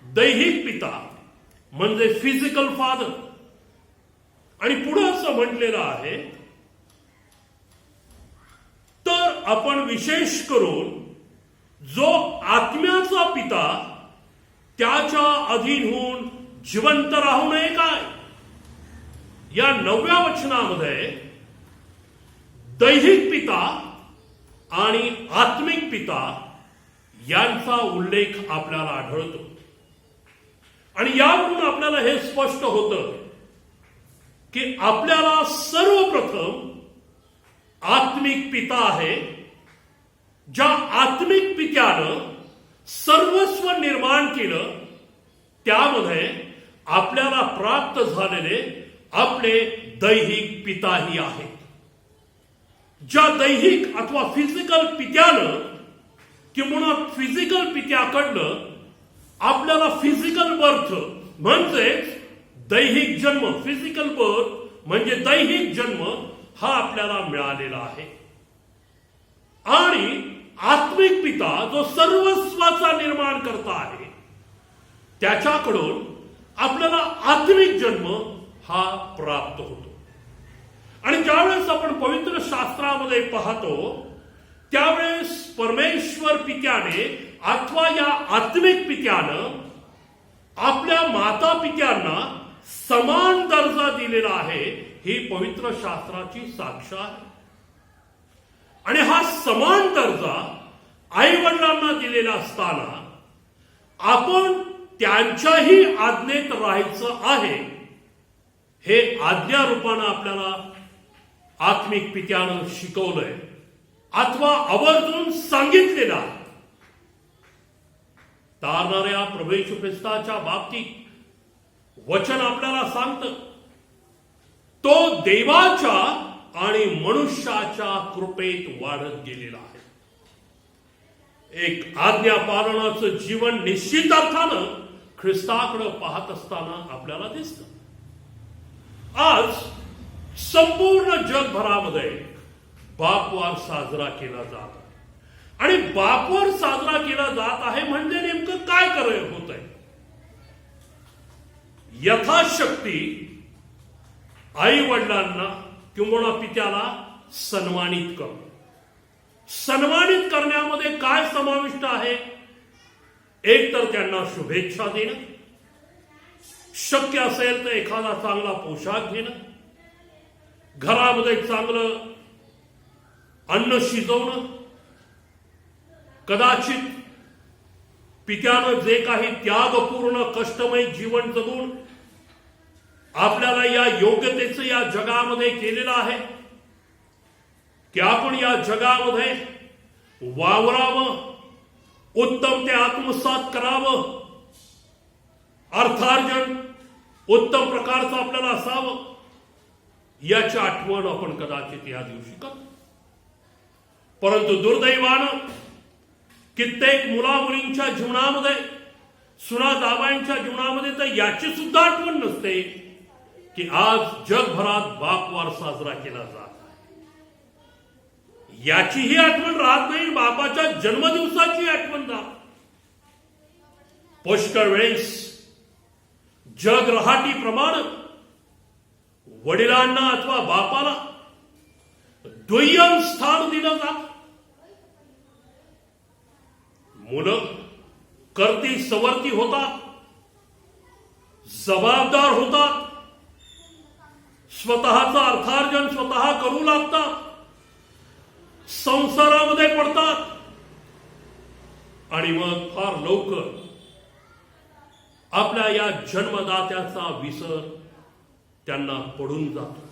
दैहिक पिता म्हणजे फिजिकल फादर. आणि पुढे असं म्हटलेलं आहे, तर आपण विशेष करून जो आत्म्याचा पिता त्याच्या अधीन होऊन जिवंत राहू नये काय. या 9व्या वचनामध्ये दैहिक पिता आणि आत्मिक पिता यांचा उल्लेख आपल्याला आढळतो. आणि यावरून आपल्याला हे स्पष्ट होतं की आपल्याला सर्वप्रथम आत्मिक पिता आहे. ज्या आत्मिक पित्यानं सर्वस्व निर्माण केलं त्यामध्ये आपल्याला प्राप्त झालेले आपले दैहिक पिताही आहेत. ज्या दैहिक अथवा फिजिकल पित्यानं किंवा फिजिकल पित्याकडनं आपल्याला फिजिकल बर्थ म्हणजे दैहिक जन्म, फिजिकल बर्थ म्हणजे दैहिक जन्म हा आपल्याला मिळालेला आहे. आणि आत्मिक पिता जो सर्वस्वाचा निर्माण करता आहे त्याच्याकडून आपल्याला आत्मिक जन्म हा प्राप्त होतो. आणि ज्यावेळेस आपण पवित्र शास्त्रामध्ये पाहतो त्यावेळेस परमेश्वर पित्याने अथवा या आत्मिक पित्यानं आपल्या माता पित्यांना समान दर्जा दिलेला आहे. ही पवित्र शास्त्राची साक्ष आहे. आणि हा समान दर्जा आई वडिलांना दिलेला असताना आपण त्यांच्याही आज्ञेत राहायचं आहे हे आज्ञा रूपानं आपल्याला आत्मिक पित्यानं शिकवलंय अथवा आवर्जून सांगितलेलं आहे. तारणाऱ्या प्रभू येशू ख्रिस्ताच्या बाबतीत वचन आपल्याला सांगतं, तो देवाच्या आणि मनुष्याच्या कृपेत वाढत गेलेला आहे. एक आज्ञा पालनाचं जीवन निश्चित अर्थानं ख्रिस्ताकडे पाहत असताना आपल्याला दिसतं. आज संपूर्ण जगभरामध्ये बापवार साजरा केला जात आहे. आणि बापवार साजरा केला जात आहे म्हणजे नेमकं काय होत आहे. यथाशक्ती आई वडिलांना किंवा पित्याला सन्मानित करणं. सन्मानित करण्यामध्ये काय समाविष्ट आहे? एक तर त्यांना शुभेच्छा देणं, शक्य असेल तर एखादा चांगला पोशाख घेणं, घरामध्ये चांगलं अन्न शिजवणं, कदाचित पित्यानं जे काही त्यागपूर्ण कष्टमय जीवन जगून आपल्याला या योग्यतेचं या जगामध्ये केलेलं आहे की आपण या जगामध्ये वावरावं, उत्तम ते आत्मसात करावं, अर्थार्जन उत्तम प्रकारचं आपल्याला असावं, याची आठवण आपण कदाचित या दिवशी करतो. परंतु दुर्दैवानं कित्येक मुला मुलींच्या जीवनामध्ये, सुना जावयांच्या जीवनामध्ये तर याची सुद्धा आठवण नसते की आज जगभरात बापवार साजरा केला जात आहे. याचीही आठवण राहत नाही, बापाच्या जन्मदिवसाची आठवण राहत. पुष्कळ वेळेस जग रहाटीप्रमाणे वडिलांना अथवा बापाला दुय्यम स्थान दिलं जात. मुलं करती सवरती होतात, जबाबदार होतात, स्वतःचं अर्थार्जन स्वतः करू लागतात, संसारामध्ये पडतात आणि मग फार लवकर आपल्या या जन्मदात्याचा विसर त्यांना पडून जातो.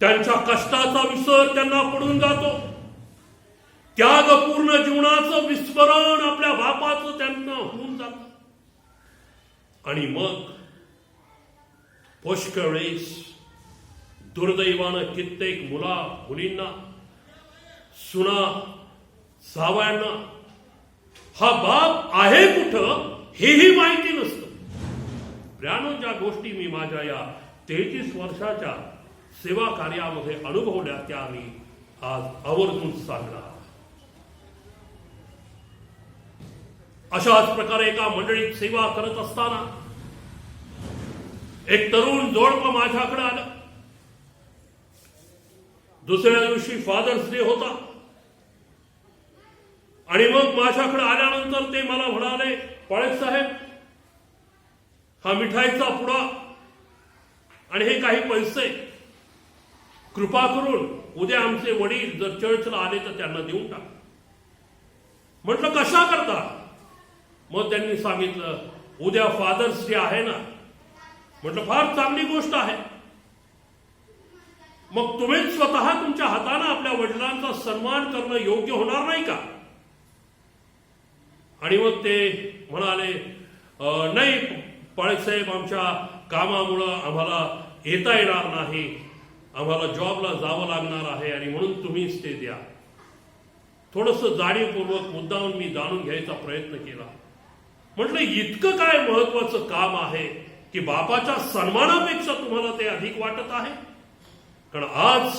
त्यांच्या कष्टाचा विसर त्यांना पडून जातो. त्यागपूर्ण जीवनाचं विस्मरण आपल्या बापाचं त्यांना होऊन जातं. आणि मग पुष्कळ वेळेस दुर्दैवानं कित्येक मुला मुलींना, सुना जावयांना हा बाप आहे कुठं हेही माहिती नसतं. प्रियानो, ज्या गोष्टी मी माझ्या या 33 वर्षाच्या सेवा कार्यामध्ये अनुभवल्या त्या मी आज आवर्जून सांगणार. अशाच प्रकारे एका मंडळीत सेवा करत असताना एक तरुण जोडपं माझ्याकडे आलं. दुसऱ्या दिवशी फादर्स डे होता आणि मग माझ्याकडे आल्यानंतर ते मला म्हणाले, पाळक साहेब, हा मिठाईचा पुडा आणि हे काही पैसे कृपा करून उद्या आमचे वडील जर चर्चला आले तर त्यांना देऊन टाक. म्हटलं कशा करता? मग त्यांनी सांगितलं, उद्या फादर्स डे आहे ना. म्हटलं फार चांगली गोष्ट आहे. मग तुम्ही स्वतः तुमच्या हाताने आपल्या वडिलांचा सन्मान करणं योग्य होणार नाही का? आणि मग ते म्हणाले, नाही पाळक साहेब, आमच्या कामामुळं आम्हाला येता येणार नाही, आम्हाला जॉबला जावं लागणार आहे आणि म्हणून तुम्हीच ते द्या. थोडंसं जाणीवपूर्वक मुद्दामून मी जाणून घ्यायचा प्रयत्न केला. म्हटलं इतकं काय महत्वाचं काम आहे की बापाच्या सन्मानापेक्षा तुम्हाला ते अधिक वाटत आहे? कारण आज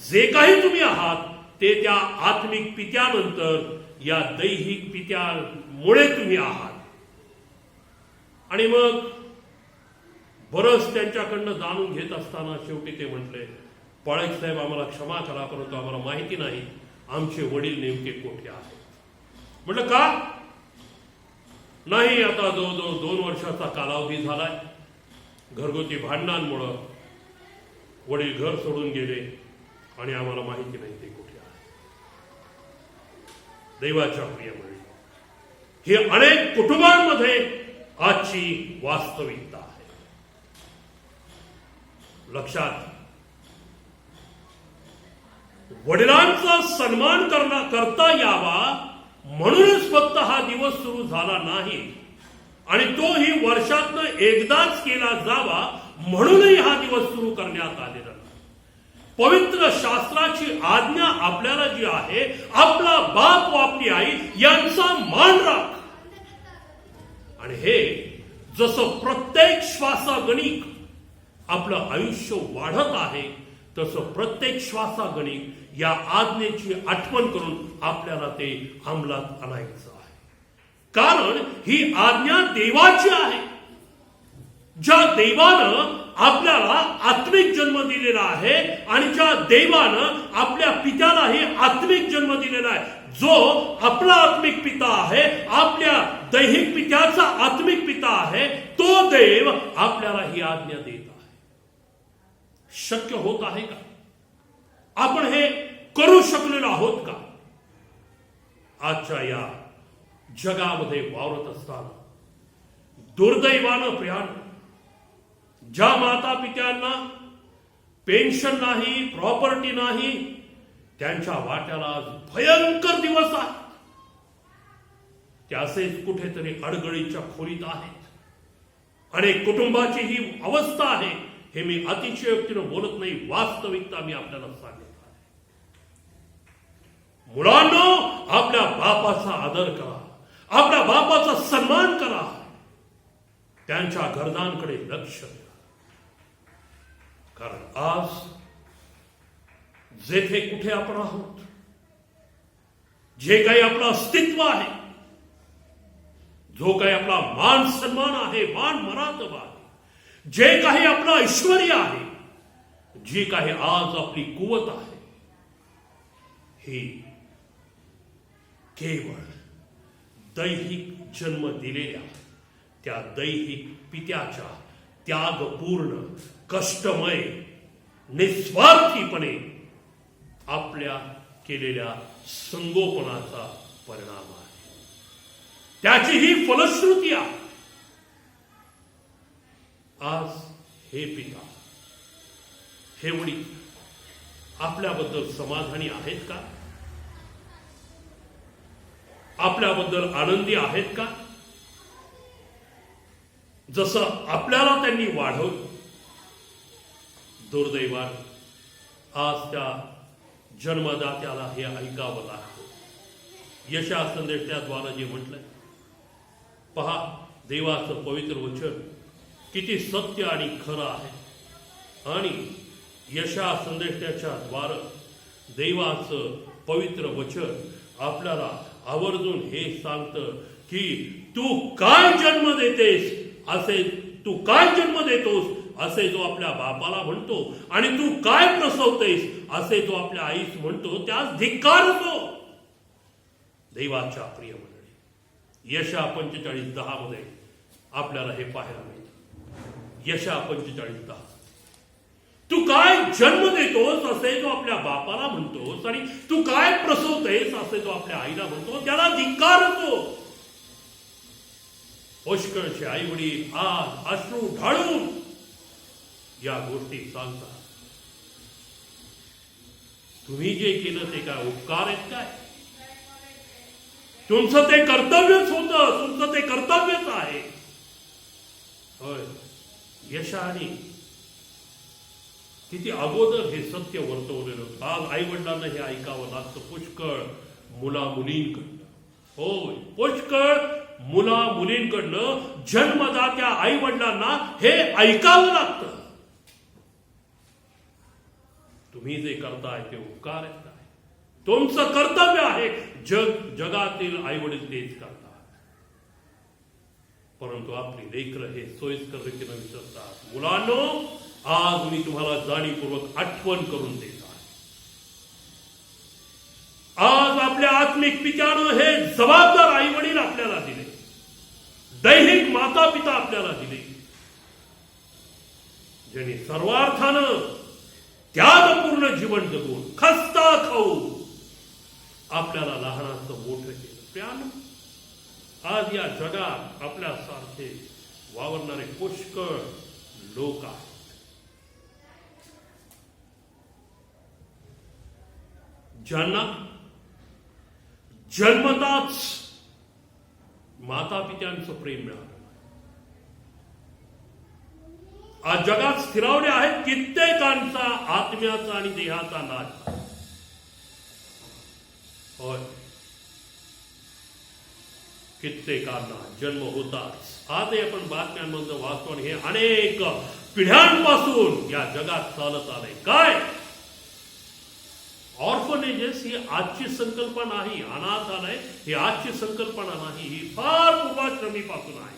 जे काही तुम्ही आहात ते त्या आत्मिक पित्यानंतर या दैहिक पित्यामुळे तुम्ही आहात. आणि मग बरंच त्यांच्याकडनं जाणून घेत असताना शेवटी ते म्हटले, पाळक साहेब, आम्हाला क्षमा करा, परंतु आम्हाला माहिती नाही आमचे वडील नेमके कुठे आहेत. म्हटलं का नाही? आता जवळजवळ 2 वर्षाचा कालावधी झालाय. घरगुती भांडणांमुळं वडील घर सोडून गेले आणि आम्हाला माहिती नाही ते कुठे आहे. देवाच्या प्रियमंडळी, हे अनेक कुटुंबांमध्ये आजची वास्तविकता आहे. लक्षात, वडिलांचा सन्मान करता यावा म्हणूनच फक्त हा दिवस सुरू झाला नाही आणि तोही वर्षातनं एकदाच केला जावा म्हणूनही हा दिवस सुरू करण्यात आलेला. पवित्र शास्त्राची आज्ञा आपल्याला जी आहे, आपला बाप व आपली आई यांचा मान राख. आणि हे जसं प्रत्येक श्वासागणिक आपलं आयुष्य वाढत आहे तसं प्रत्येक श्वासागणिक या आज्ञेची आठवण करून आपल्याला ते अंमलात आणायचं आहे. कारण ही आज्ञा देवाची आहे. ज्या देवानं आपल्याला आत्मिक जन्म दिलेला आहे आणि ज्या देवानं आपल्या पित्यालाही आत्मिक जन्म दिलेला आहे, जो आपला आत्मिक पिता आहे, आपल्या दैहिक पित्याचा आत्मिक पिता आहे, तो देव आपल्याला ही आज्ञा देत आहे. शक्य होत आहे का? आपण हे करू शकलेलो आहोत का? आजच्या या जगामध्ये वावरत असताना दुर्दैवानं प्रियानं, ज्या माता पित्यांना पेन्शन नाही, प्रॉपर्टी नाही, त्यांच्या वाट्याला आज भयंकर दिवस आहेत. त्यासेच कुठेतरी अडगळीच्या खोलीत आहेत. अनेक कुटुंबाची ही अवस्था आहे. हे मी अतिशयोक्तीनं बोलत नाही, वास्तविकता मी आपल्याला सांगितलं आहे. मुलांनो, आपल्या बापाचा आदर करा, आपल्या बापाचा सन्मान करा, त्यांच्या गरजांकडे लक्ष द्या. कारण आज जेथे कुठे आपण आहोत, जे काही आपलं अस्तित्व आहे, जो काही आपला मान सन्मान आहे, मान मरातबा आहे, जे काही आपलं ऐश्वर्य आहे, जी काही आज आपली कुवत आहे, ही केवळ दैहिक जन्म दिलेल्या त्या दैहिक पित्याच्या त्यागपूर्ण, कष्टमय, निस्वार्थीपणे आपल्या केलेल्या संगोपनाचा परिणाम आहे. त्याची ही फलश्रुती आहे. आज हे पिता, हे वडील आपल्याबद्दल समाधानी आहेत का? आपल्याबद्दल आनंदी आहेत का? जसं आपल्याला त्यांनी वाढवलं. दुर्दैवाने आज त्या जन्मदात्याला हे ऐकावं लागतं. यशा संदेशाद्वारे जे म्हटलंय, पहा देवाचं पवित्र वचन किती सत्य आणि खरं आहे. आणि यशा संदेशाच्या द्वारे देवाचं पवित्र वचन आपल्याला आवर्जून हे सांगतं की तू काय जन्म देतेस, असे तू काय जन्म देतोस असे जो आपल्या बापाला म्हणतो, आणि तू काय प्रसवतेस असे जो आपल्या आईस म्हणतो, त्यास धिक्कारतो. देवाच्या प्रिय मंडळी, यशा 45:10 मध्ये आपल्याला हे पाहायला मिळतं. यशा 45:10, तू काय जन्म देतोस असे जो आपल्या बापाला म्हणतोस, आणि तू काय प्रसवतेस असे जो आपल्या आईला म्हणतो, त्याला धिक्कारतो. पुष्कळचे आई वडील आज अश्रू ढाळून या गोष्टी सांगतात. तुम्ही जे केलं ते काय उपकार आहेत काय? तुमचं ते कर्तव्यच होतं, तुमचं ते कर्तव्यच आहे. होय, यशाने किती अगोदर हे सत्य वर्तवलेलं होतं. आज आई वडिलांना हे ऐकावं लागतं. पुष्कळ मुला मुलींकडनं, होय पुष्कळ मुला मुलींकडनं जन्मदात्या आई वडिलांना हे ऐकावं लागतं. तुम्ही जे करताय ते उपकार आहेत काय? तुमचं कर्तव्य आहे. जगातील आई वडील तेच करतात, परंतु आपली लेकरं हे सोयीस्कर रीतीनं विसरतात. मुलांनो, आज मी तुम्हाला जाणीवपूर्वक आठवण करून देत आहे. आज आपल्या आत्मिक पित्यानं हे जबाबदार आई वडील आपल्याला दिले, दैहिक माता पिता आपल्याला दिले, ज्यांनी सर्वार्थानं त्यागपूर्ण जीवन जगून खस्ता खाऊन आपल्याला लहानाचं मोठं केलं. प्यानं आज या जगात आपल्यासारखे वावरणारे पुष्कळ लोक आहेत. ज्यांना जन्मताच माता पित्यांचं प्रेम मिळालं. आज जगात स्थिरावले आहेत कित्येकांचा आत्म्याचा आणि देहाचा नाश. होय, कित्येकांना जन्म होताच. आजही आपण बातम्यांमध्ये वाचतो आणि हे अनेक पिढ्यांपासून या जगात चालत आलंय. काय ऑर्फनेजेस ही आजची संकल्पना नाही, अनाथालय ही आजची संकल्पना नाही, ही फार पूर्वाश्रमीपासून आहे.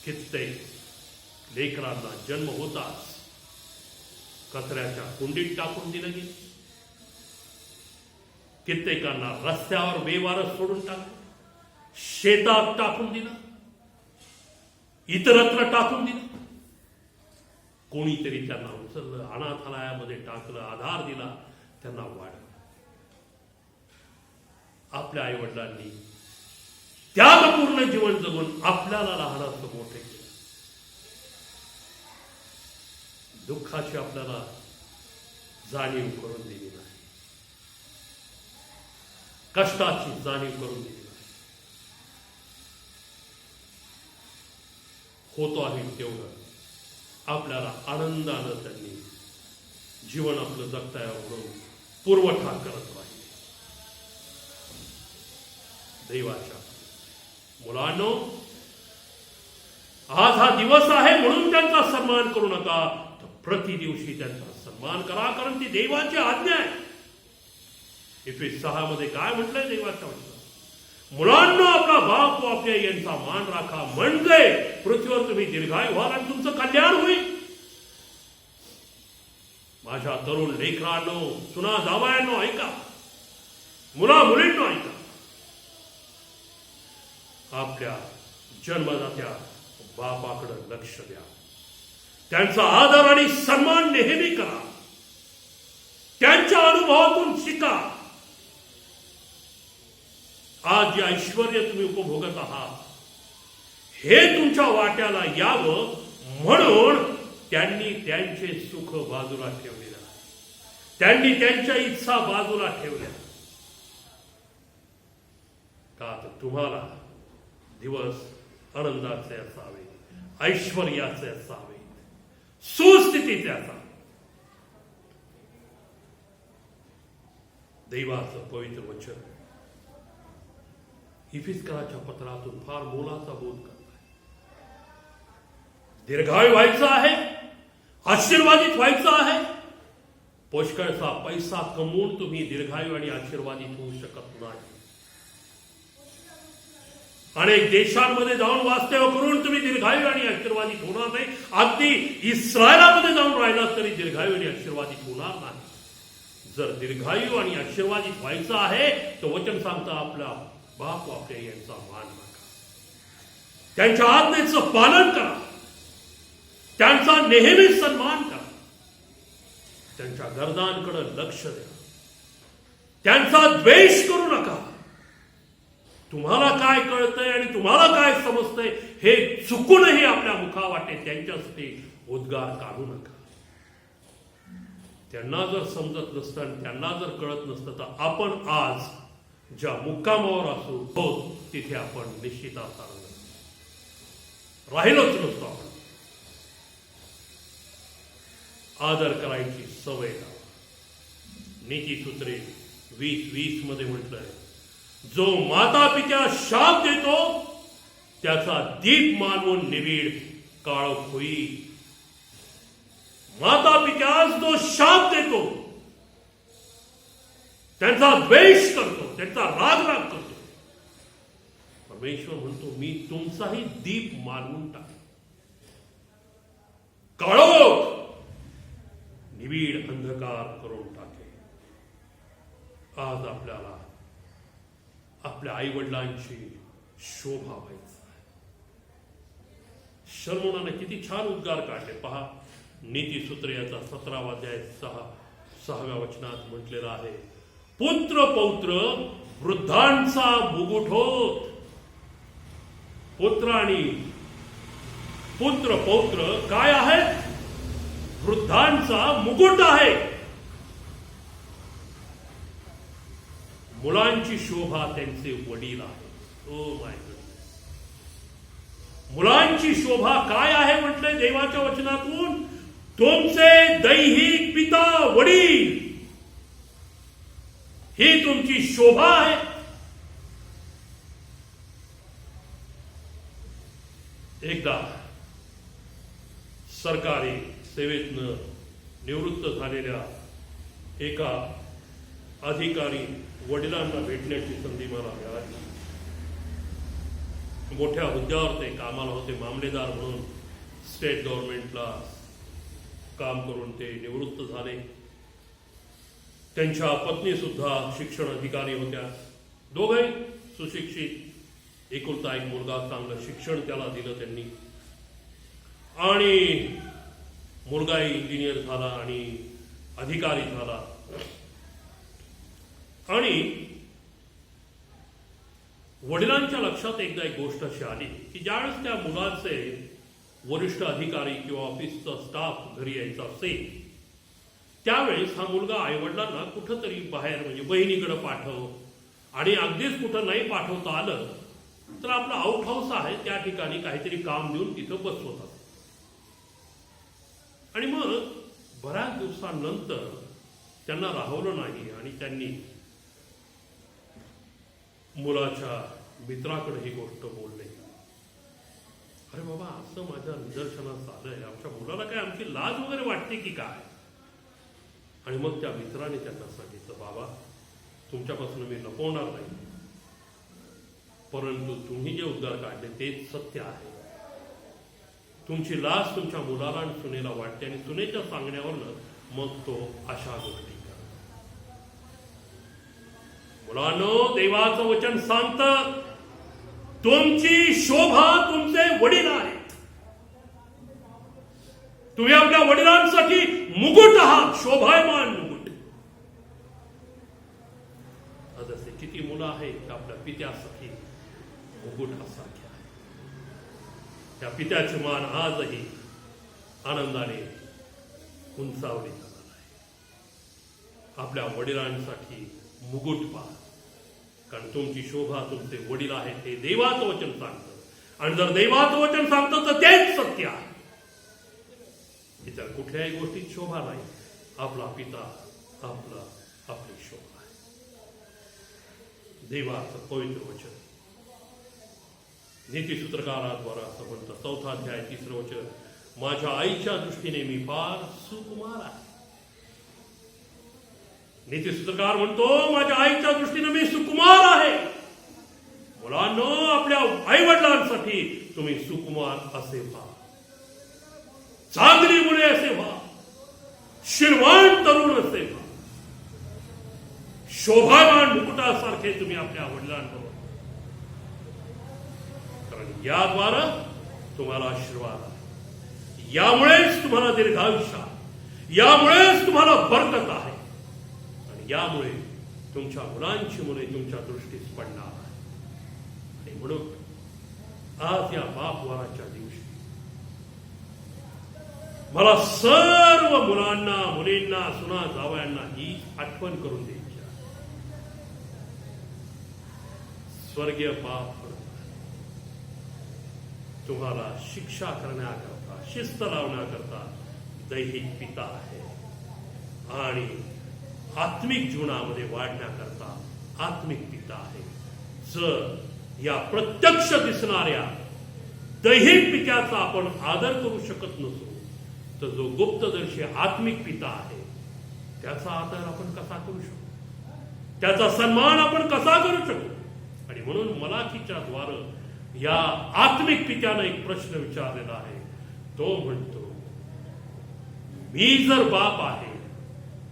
कित्येक लेकरांना जन्म होताच कचऱ्याच्या कुंडीत टाकून दिलं गेलं. कित्येकांना रस्त्यावर बेवारस सोडून टाकलं, शेतात टाकून दिलं, इतरत्र टाकून दिलं. कोणीतरी त्यांना उचललं, अनाथालयामध्ये टाकलं, आधार दिला, त्यांना वाढवलं. आपल्या आई वडिलांनी त्यागपूर्ण जीवन जगून आपल्याला लहानाचं मोठे केलं. दुःखाची आपल्याला जाणीव करून दिली नाही, कष्टाची जाणीव करून दिली नाही. होतो आहे तेवढं आपल्याला आनंदानं त्यांनी जीवन आपलं जगता यावं म्हणून पुरवठा करत राहिले. देवाच्या मुलांनो, आज हा दिवस आहे म्हणून त्यांचा सन्मान करू नका, तर प्रति दिवशी त्यांचा सन्मान करा, कारण ती देवाची आज्ञा आहे. Efeses 6 मध्ये काय म्हटलंय देवाच्या वचनात? मुलांनो, आपला बाप व आपल्या यांचा मान राखा, म्हणजे पृथ्वीवर तुम्ही दीर्घायू व्हाल आणि तुमचं कल्याण होईल. माझ्या तरुण लेकरांनो, सुना जावयांनो ऐका, मुला मुलींनो ऐका. आपल्या जन्मदात्या बापाकडे लक्ष द्या, त्यांचा आदर आणि सन्मान नेहमी करा, त्यांच्या अनुभवातून शिका. आज जे ऐश्वर्य तुम्ही उपभोगत आहात हे तुमच्या वाट्याला यावं म्हणून त्यांनी त्यांचे सुख बाजूला ठेवलेलं आहे, त्यांनी त्यांच्या इच्छा बाजूला ठेवल्या. का तर तुम्हाला दिवस आनंदाचे असावे, ऐश्वर्याचे असावे, सुस्थितीचे असावे. देवाचं पवित्र वचन इफिसकराच्या पत्रातून फार मोलाचा बोध करत आहे. दीर्घायू व्हायचं आहे, आशीर्वादित व्हायचं आहे. पुष्कळचा पैसा कमवून तुम्ही दीर्घायू आणि आशीर्वादित होऊ शकत नाही. अनेक देशांमध्ये जाऊन वास्तव्य करून तुम्ही दीर्घायू आणि आशीर्वादित होणार नाही. अगदी इस्रायलामध्ये जाऊन राहिला तरी दीर्घायू आणि आशीर्वादित होणार नाही. जर दीर्घायू आणि आशीर्वादित व्हायचं आहे तर वचन सांगता आपला बाप आपल्या यांचा मान राखा, त्यांच्या आज्ञेचं पालन करा, त्यांचा नेहमी सन्मान करा, त्यांच्या गरजांकडे लक्ष द्या, त्यांचा द्वेष करू नका. तुम्हाला काय कळतंय आणि तुम्हाला काय समजतंय हे चुकूनही आपल्या मुखावाटे त्यांच्यासाठी उद्गार काढू नका. त्यांना जर समजत नसतं आणि त्यांना जर कळत नसतं तर आपण आज ज्या मुक्कामावर असू तिथे आपण निश्चित राहिलोच नसतो. आपण आदर करायची सवय लावा. नीतीसूत्रे 20:20 मध्ये म्हटलंय, जो माता पित्या शाप देतो त्याचा दीप मानवून निबिड काळोख होईल. माता पित्यास जो शाप देतो, त्यांचा द्वेष करतो, त्यांचा राग करतो, परमेश्वर म्हणतो मी तुमचाही दीप मानवून टाकेन, काळोख निबिड अंधकार करून टाकेन. आज आपल्याला आपल्या आई वडिलांची शोभा व्हायची आहे. शर्मोनाने किती छान उद्गार काढले पहा. नीतीसूत्र याचा 17वा अध्याय 6व्या वचनात म्हटलेला आहे, पुत्र पौत्र वृद्धांचा मुकुट होत. पुत्र आणि पुत्र पौत्र काय आहेत? वृद्धांचा मुकुट आहे. मुलांची शोभा त्यांचे वडील आहेत. ओ माय गॉड, मुलांची शोभा काय आहे म्हटलंय देवाच्या वचनातून? तुमचे दैहिक पिता वडील ही तुमची शोभा आहे. एकदा सरकारी सेवेतनं निवृत्त झालेल्या एका अधिकारी वडिलांना भेटण्याची संधी मला मिळाली. मोठ्या हुद्द्यावर ते कामाला होते, मामलेदार म्हणून स्टेट गव्हर्नमेंटला काम करून ते निवृत्त झाले. त्यांच्या पत्नी सुद्धा शिक्षण अधिकारी होत्या. दोघंही सुशिक्षित. एकुलता एक मुलगा, चांगलं शिक्षण त्याला दिलं त्यांनी. आणि मुलगाही इंजिनियर झाला आणि अधिकारी झाला. आणि वडिलांच्या लक्षात एकदा एक गोष्ट अशी आली की ज्यावेळेस त्या मुलाचे वरिष्ठ अधिकारी किंवा ऑफिसचा स्टाफ घरी यायचा असेल त्यावेळेस हा मुलगा आईवडिलांना कुठंतरी बाहेर म्हणजे बहिणीकडे पाठव आणि अगदीच कुठं नाही पाठवता आलं तर आपला आउट हाऊस आहे त्या ठिकाणी काहीतरी काम देऊन तिथं बसवतात. आणि मग बऱ्याच दिवसांनंतर त्यांना राहवलं नाही आणि त्यांनी मुलाच्या मित्राकडे ही गोष्ट बोलले. अरे बाबा, असं माझ्या निदर्शनास आलंय, आमच्या मुलाला काय आमची लाज वगैरे वाटते की काय? आणि मग त्या मित्राने त्यांना सांगितलं, बाबा तुमच्यापासून मी लपवणार नाही, परंतु तुम्ही जे उद्गार काढले तेच सत्य आहे. तुमची लाज तुमच्या मुलाला आणि सुनेला वाटते आणि सुनेच्या सांगण्यावरनं मग तो अशा गोष्टी करतो. मुलांनो, देवाचं वचन सांगतं तुमची शोभा तुमचे वडील आहेत. तुम्ही आपल्या वडिलांसाठी मुकुट आहात, शोभायमान मुकुट. असे किती मुलं आहेत आपल्या पित्यासाठी मुकुट असारखे आहे. त्या पित्याचे मान आजही आनंदाने उंचावले जाणार आहे. आपल्या वडिलांसाठी मुकुट पहा, कारण तुमची शोभा तुमचे वडील आहेत हे देवाचं वचन सांगतं. आणि जर देवाचं वचन सांगतं तर तेच सत्य आहे. इतर कुठल्याही गोष्टीत शोभा नाही. आपला पिता आपली शोभा आहे. देवाचं पवित्र वचन नीतिसूत्रकाराद्वारा असं म्हणतं, 4 अध्याय 3 वचन, माझ्या आईच्या दृष्टीने मी फार सुकुमार आहे. नीतिसूत्रकार म्हणतो, माझ्या आईच्या दृष्टीने मी सुकुमार आहे. मुलांनो, आपल्या आई वडिलांसाठी तुम्ही सुकुमार असे व्हा, चांगली मुले असे व्हा, शिरवाण तरुण असे व्हा, शोभावान मुकुटासारखे तुम्ही आपल्या वडिलांबरोबर. कारण याद्वारे तुम्हाला आशीर्वाद आहे, यामुळेच तुम्हाला दीर्घायुष्य आहे, यामुळेच तुम्हाला बरकत आहे, आणि यामुळे तुमच्या मुलांची मुले तुमच्या दृष्टीस पडणार आहे. आणि म्हणून आज या बापवाराच्या दिवशी मला सर्व मुलांना, मुलींना, सुना, जावयांना ही आठवण करून द्यायची आहे. स्वर्गीय बाप तुम्हाला शिक्षा करण्याकरता, शिस्त लावण्याकरता दैहिक पिता आहे, आणि आत्मिक जीवनामध्ये वाढण्याकरता आत्मिक पिता आहे. जर या प्रत्यक्ष दिसणाऱ्या दैहिक पित्याचा आपण आदर करू शकत नसू तर जो गुप्तदर्शी आत्मिक पिता आहे त्याचा आदर आपण कसा करू शकू, त्याचा सन्मान आपण कसा करू शकू? आणि म्हणून मलाखीच्या द्वारे या आत्मिक पित्यानं एक प्रश्न विचारलेला आहे. तो म्हणतो, मी जर बाप आहे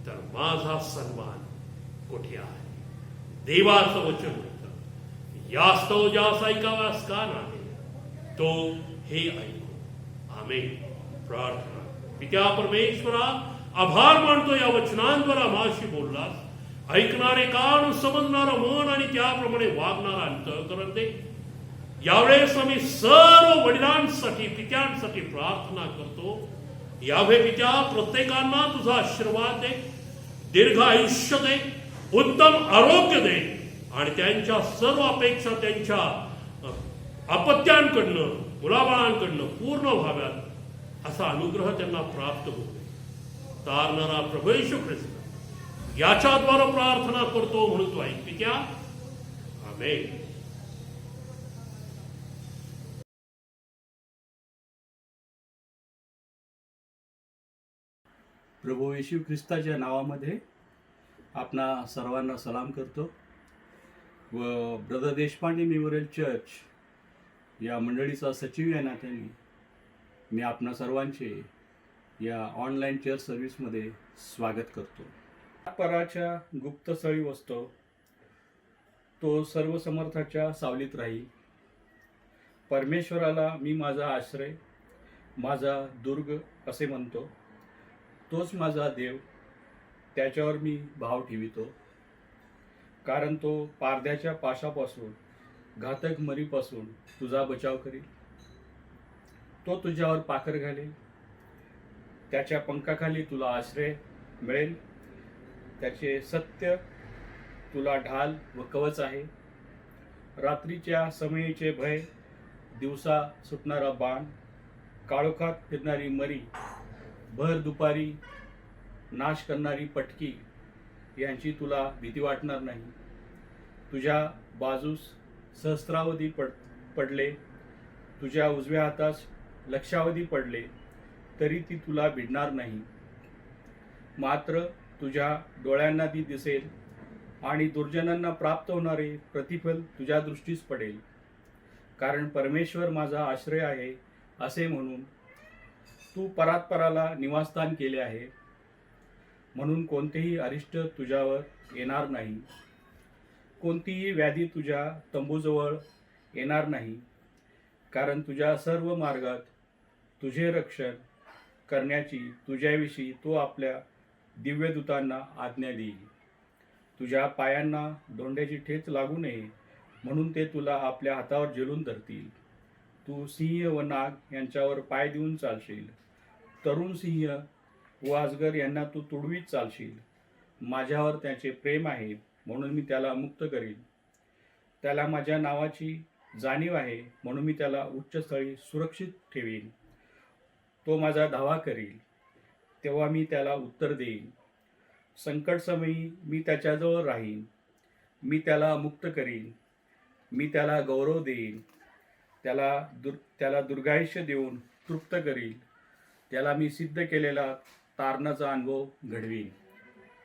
तर माझा सन्मान कुठे आहे? देवाचं वचन म्हणतं, यास्तव ज्यास ऐकावास का नाही तो हे ऐकू. आमेन. प्रार्थना. पित्या परमेश्वरा, आभार मानतो या वचनांद्वारा माझी बोललास. ऐकणारे कान, समजणारं मन आणि त्याप्रमाणे वागणारा अंतःकरण दे. यावेळेस आम्ही सर्व वडिलांसाठी, पित्यांसाठी प्रार्थना करतो. यावे पित्या, प्रत्येकांना तुझा आशीर्वाद दे, दीर्घ आयुष्य दे, उत्तम आरोग्य दे, आणि त्यांच्या सर्व अपेक्षा त्यांच्या अपत्यांकडनं, मुलाबाळांकडनं पूर्ण व्हाव्यात असा अनुग्रह त्यांना प्राप्त होतो. तारणारा प्रभू येशू ख्रिस्त याच्याद्वारे प्रार्थना करतो म्हणून तू ऐक पित्या. आमेन. प्रभू येशू ख्रिस्ताच्या नावामध्ये आपणा सर्वांना सलाम करतो. व ब्रदर देशपांडे मेमोरियल चर्च या मंडळीचा सचिव या नात्याने मी आपणा सर्वांचे या ऑनलाईन चर्च सर्व्हिसमध्ये स्वागत करतो. पराच्या गुप्तस्थळी वसतो, तो सर्व समर्थाच्या सावलीत राहील. परमेश्वराला मी माझा आश्रय, माझा दुर्ग असे म्हणतो. तोच माझा देव, त्याच्यावर मी भाव ठेवितो. कारण तो पारद्याच्या पाशापासून, घातक मरीपासून तुझा बचाव करील. तो तुझ्यावर पाकर घालेल, त्याच्या पंखाखाली तुला आश्रय मिळेल. त्याचे सत्य तुला ढाल व कवच आहे. रात्रीच्या समयीचे भय, दिवसा सुटणारा बाण, काळोखात फिरणारी मरी, भर दुपारी नाश करणारी पटकी यांची तुला भीती वाटणार नाही. तुझ्या बाजूस सहस्रावधी पडले, तुझ्या उजव्या हातास लक्षावधी पडले, तरी ती तुला भिडणार नाही. मात्र तुझ्या डोळ्यांना ती दिसेल आणि दुर्जनांना प्राप्त होणारे प्रतिफल तुझ्या दृष्टीस पडेल. कारण परमेश्वर माझा आश्रय आहे असे म्हणून तू परात्पराला निवासस्थान केले आहे. म्हणून कोणतेही अरिष्ट तुझ्यावर येणार नाही, कोणतीही व्याधी तुझ्या तंबूजवळ येणार नाही. कारण तुझ्या सर्व मार्गात तुझे रक्षण करण्याची तुझ्याविषयी तो आपल्या दिव्यदूतांना आज्ञा देईल. तुझ्या पायांना धोंड्याची ठेच लागू नये म्हणून ते तुला आपल्या हातावर झेलून धरतील. तू सिंह व नाग यांच्यावर पाय देऊन चालशील. तरुण सिंह व अजगर यांना तू तुडवीत चालशील. माझ्यावर त्याचे प्रेम आहे म्हणून मी त्याला मुक्त करीन. त्याला माझ्या नावाची जाणीव आहे म्हणून मी त्याला उच्चस्थळी सुरक्षित ठेवीन. तो माझा धावा करील तेव्हा मी त्याला उत्तर देईन. संकटसमयी मी त्याच्याजवळ राहीन. मी त्याला मुक्त करीन. मी त्याला गौरव देईन. त्याला दीर्घायुष्य देऊन तृप्त करील. त्याला मी सिद्ध केलेला तारणाचा अनुभव घडवीन.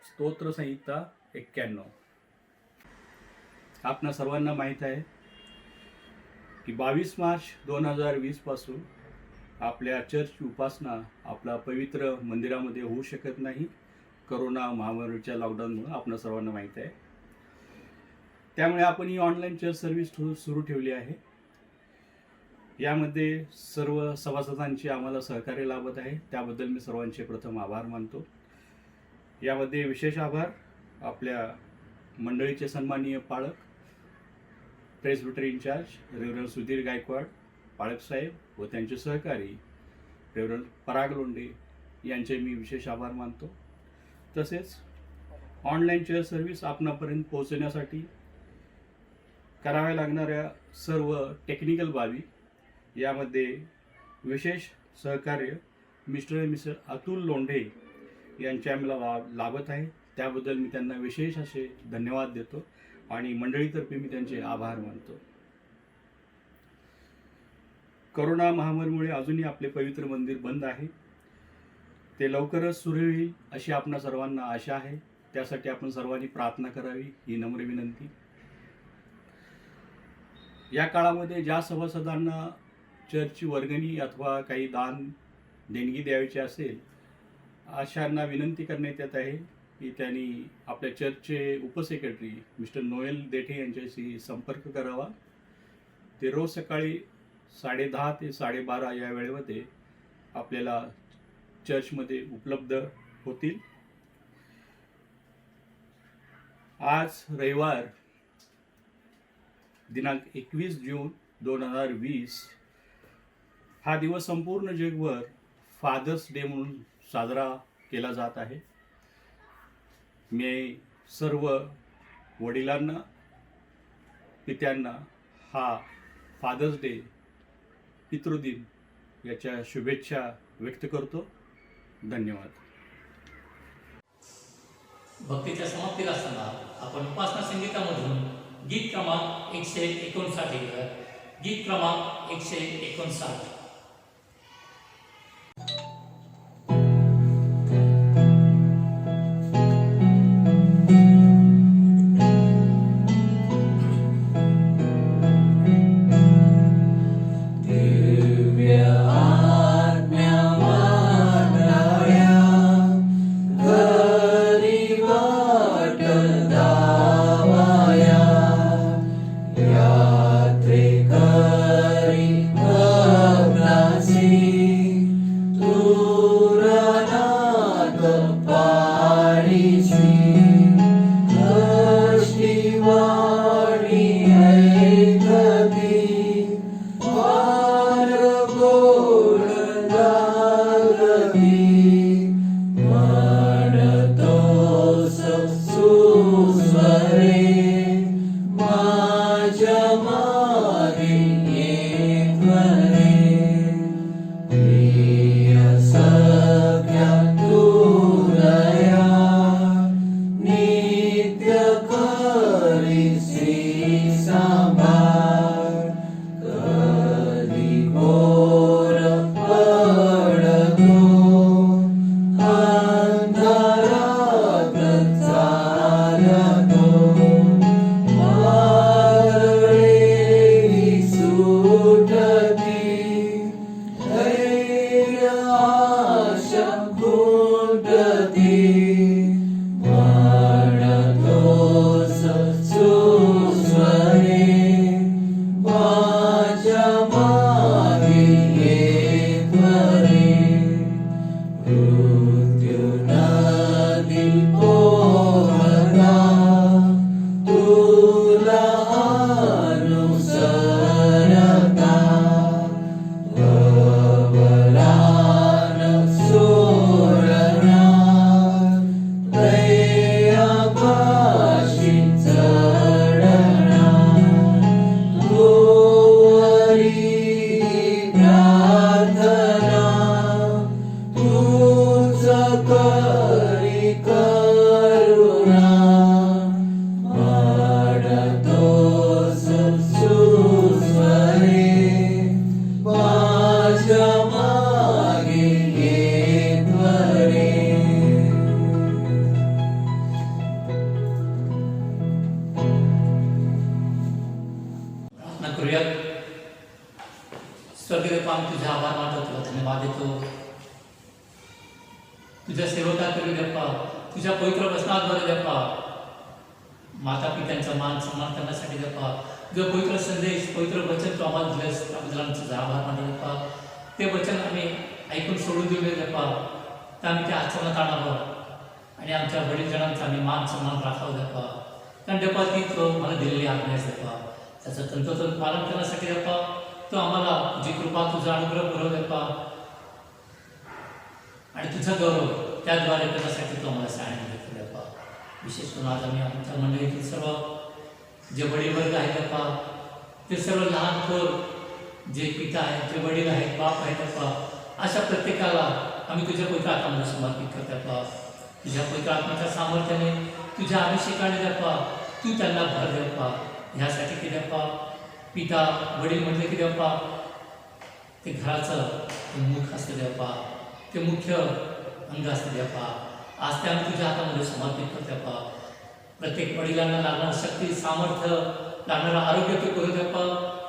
स्तोत्रसंहिता 91. आपणा सर्वांना माहीत आहे की 22 मार्च 2020 पासून आपल्या चर्चची उपासना आपल्या पवित्र मंदिरामध्ये होऊ शकत नाही, करोना महामारीच्या लॉकडाऊनमुळे आपणा सर्वांना माहीत आहे. त्यामुळे आपण ही ऑनलाईन चर्च सर्व्हिस सुरू ठेवली आहे. यामध्ये सर्व सभासदांचे आम्हाला सहकार्य लाभत आहे, त्याबद्दल मी सर्वांचे प्रथम आभार मानतो. यामध्ये विशेष आभार आपल्या मंडळीचे सन्माननीय पाळक, प्रेसबिटरी इन्चार्ज रेव्हरंड सुधीर गायकवाड पाळक साहेब व त्यांचे सहकारी रेव्हरंड पराग लोंढे यांचे मी विशेष आभार मानतो. तसेच ऑनलाईन चर्च सर्व्हिस आपणापर्यंत पोहोचण्यासाठी कराव्या लागणाऱ्या सर्व टेक्निकल बाबी यामध्ये विशेष सहकार्य मिस्टर आणि मिसेस अतुल लोंढे यांचे आम्हाला लाभत आहे. त्याबद्दल मी त्यांना विशेष असे धन्यवाद देतो आणि मंडळीतर्फे मी त्यांचे आभार मानतो. करोना महामारीमुळे अजूनही आपले पवित्र मंदिर बंद आहे. ते लवकरच सुरू होईल अशी आपणा सर्वांना आशा आहे. त्यासाठी आपण सर्वांनी प्रार्थना करावी ही नम्र विनंती. या काळामध्ये ज्या सभासदांना चर्चची वर्गणी अथवा काही दान देणगी द्यायची असेल अशांना विनंती करण्यात येत आहे की त्यांनी आपल्या चर्चचे उपसेक्रेटरी मिस्टर नोएल देठे यांच्याशी संपर्क करावा. ते रोज सकाळी 10:30 ते 12:30 या वेळेमध्ये आपल्याला चर्चमध्ये उपलब्ध होतील. आज रविवार दिनांक 21 जून 2020 हा दिवस संपूर्ण जगभर फादर्स डे म्हणून साजरा केला जात आहे. मी सर्व वडिलांना, पित्यांना हा फादर्स डे, पितृदिन याच्या शुभेच्छा व्यक्त करतो. धन्यवाद. भक्तीच्या समाप्तीला असताना आपण उपासना संगीतामधून गीत क्रमांक 159 ऐकूया. गीत क्रमांक 159. दिव्य आम्ही तुझे आभार मानतो, तुला धन्यवाद देतो. तुझ्या सेवकाकडे देपा, तुझ्या पवित्र वचनाद्वारे देपा, माता पित्यांचा मान सन्मान करण्यासाठी देपा, तुझं पवित्र संदेश, पवित्र वचन तू आम्हाला दिलंस, त्याबद्दल आम्ही तुझा आभार मानतो देपा. ते वचन आम्ही ऐकून सोडून देऊ देपा, तर आम्ही ते आचरणात आणावं आणि आमच्या वडीलजनांचा आम्ही मान सन्मान राखावं देपा. कारण देपा ती तो मला दिलेली आज्ञा आहे देपा, त्याचं तंतोतंत पालन करण्यासाठी देपा, तो आम्हाला तुझी कृपा, तुझा अनुग्रह पुरव देपा आणि तुझा गौरव त्याद्वारे करण्यासाठी तो आम्हाला सांगितलं देतो देपा. विशेष करून आज आम्ही आमच्या मंडळीतील सर्व जे वडील वर्ग आहेत देपा, ते सर्व लहान थोर जे पिता आहेत, जे वडील आहेत, बाप आहेत देपा, अशा प्रत्येकाला आम्ही तुझ्या पवित्र आत्म्याला समर्पित करतो देपा. तुझ्या पवित्र आत्म्याच्या सामर्थ्याने, तुझ्या अभिषेकाने देपा, तू त्यांना भर देपा. ह्यासाठी की देपा, पिता वडील म्हटले की देपा, ते घराचं ते मुख असतं देपा, ते मुख्य अंग असतं देपा. आज ते आम्ही तुझ्या हातामध्ये समर्पित करतो देपा. प्रत्येक वडिलांना लागणारं शक्ती, सामर्थ्य, लागणारं आरोग्य तू करू देपा.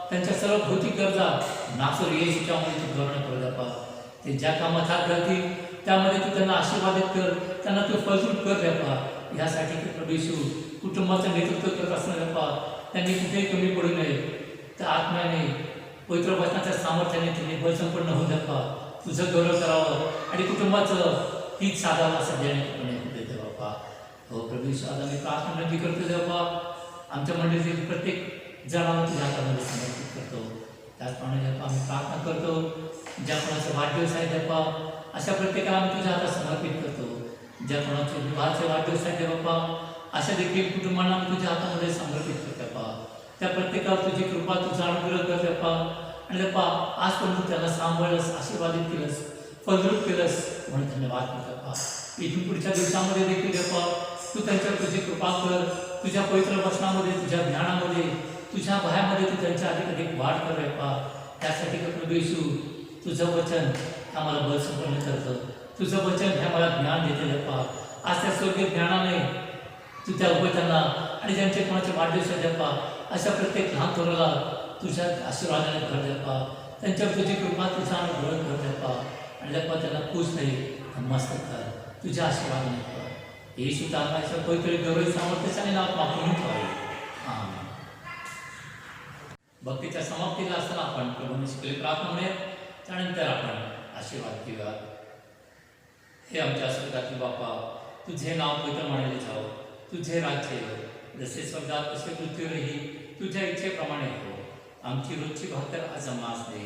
त्यांच्या सर्व भौतिक गरजा नासर येशूच्या मध्ये तू पूर्ण करू देपा. ते ज्या कामात हात घालतील त्यामध्ये तू त्यांना आशीर्वादित कर, त्यांना तू फलस्वरूप कर देपा. ह्यासाठी की प्रभू येशू कुटुंबाचं नेतृत्व करत असणार देपा, त्यांनी कुठेही कमी पडू नये. त्या आत्म्याने, पवित्र वचनाच्या सामर्थ्याने त्यांनी बळसंपन्न होऊ देपा, तुझं गौरव करावं आणि कुटुंबाचं हीच साधावं असं देणे देते बापा. हो प्रभू येशू, आज आम्ही प्रार्थना विनंती करतो देपा, आमच्या मंडळीतील प्रत्येक जणांना तुझ्या हातामध्ये समर्पित करतो. त्याचप्रमाणे देपा आम्ही प्रार्थना करतो, ज्या कोणाचा वाढदिवस आहे देपा, अशा प्रत्येकाला आम्ही तुझ्या हातात समर्पित करतो. ज्या कोणाचे विवाहाचे वाढदिवस आहे देपा, अशा देखील कुटुंबांना आम्ही तुझ्या हातामध्ये समर्पित करतो देपा. त्या प्रत्येकावर तुझी कृपा, तुझा अनुग्रह कर देपा. आणि देपा आजपर्यंत त्यांना सांभाळलंस, आशीर्वादित केलंस, फलद्रूप केलंस म्हणून धन्यवाद करतो देपा. इथून पुढच्या दिवसामध्ये देखील देपा तू त्यांच्यावर तुझी कृपा कर, तुझ्या पवित्र वचनामध्ये, तुझ्या ज्ञानामध्ये, तुझ्या भयामध्ये तू त्यांच्या अधिक वाढ कर देपा. त्यासाठी का प्रभू येशू तुझं वचन आम्हाला बळसंपन्न करतं, तुझं वचन हे आम्हाला ज्ञान देते देपा. आज त्या स्वर्गीय ज्ञानाने तू त्या उभयतांना आणि ज्यांचे कोणाचे वाढदिवस आहे देपा, अशा प्रत्येक लहान थोराला तुझ्या आशीर्वादाने भर देपा. त्यांच्यावर तुझी कृपा, तुझा अनुग्रह कर देपा. आणि देपा त्यांना खुश नाही मस्त कर, तुझ्या आशीर्वादाने कर. येशू तारणाच्या पवित्र गौरव सामर्थ्याने नाव मागून ठेवावे. आमेन. भक्तीच्या समाप्तीला असताना आपण प्रभूने शिकले प्रार्थना म्हणूया, त्यानंतर आपण आशीर्वाद घेऊया. हे आमच्या स्वर्गातील बापा, तुझे नाव पवित्र मानले जाओ, तुझे राज्य येवो, जसे स्वर्गात तसे पृथ्वीवरही तुझ्या इच्छेप्रमाणे हो. आमची रोजची भाकर आज आम्हास दे,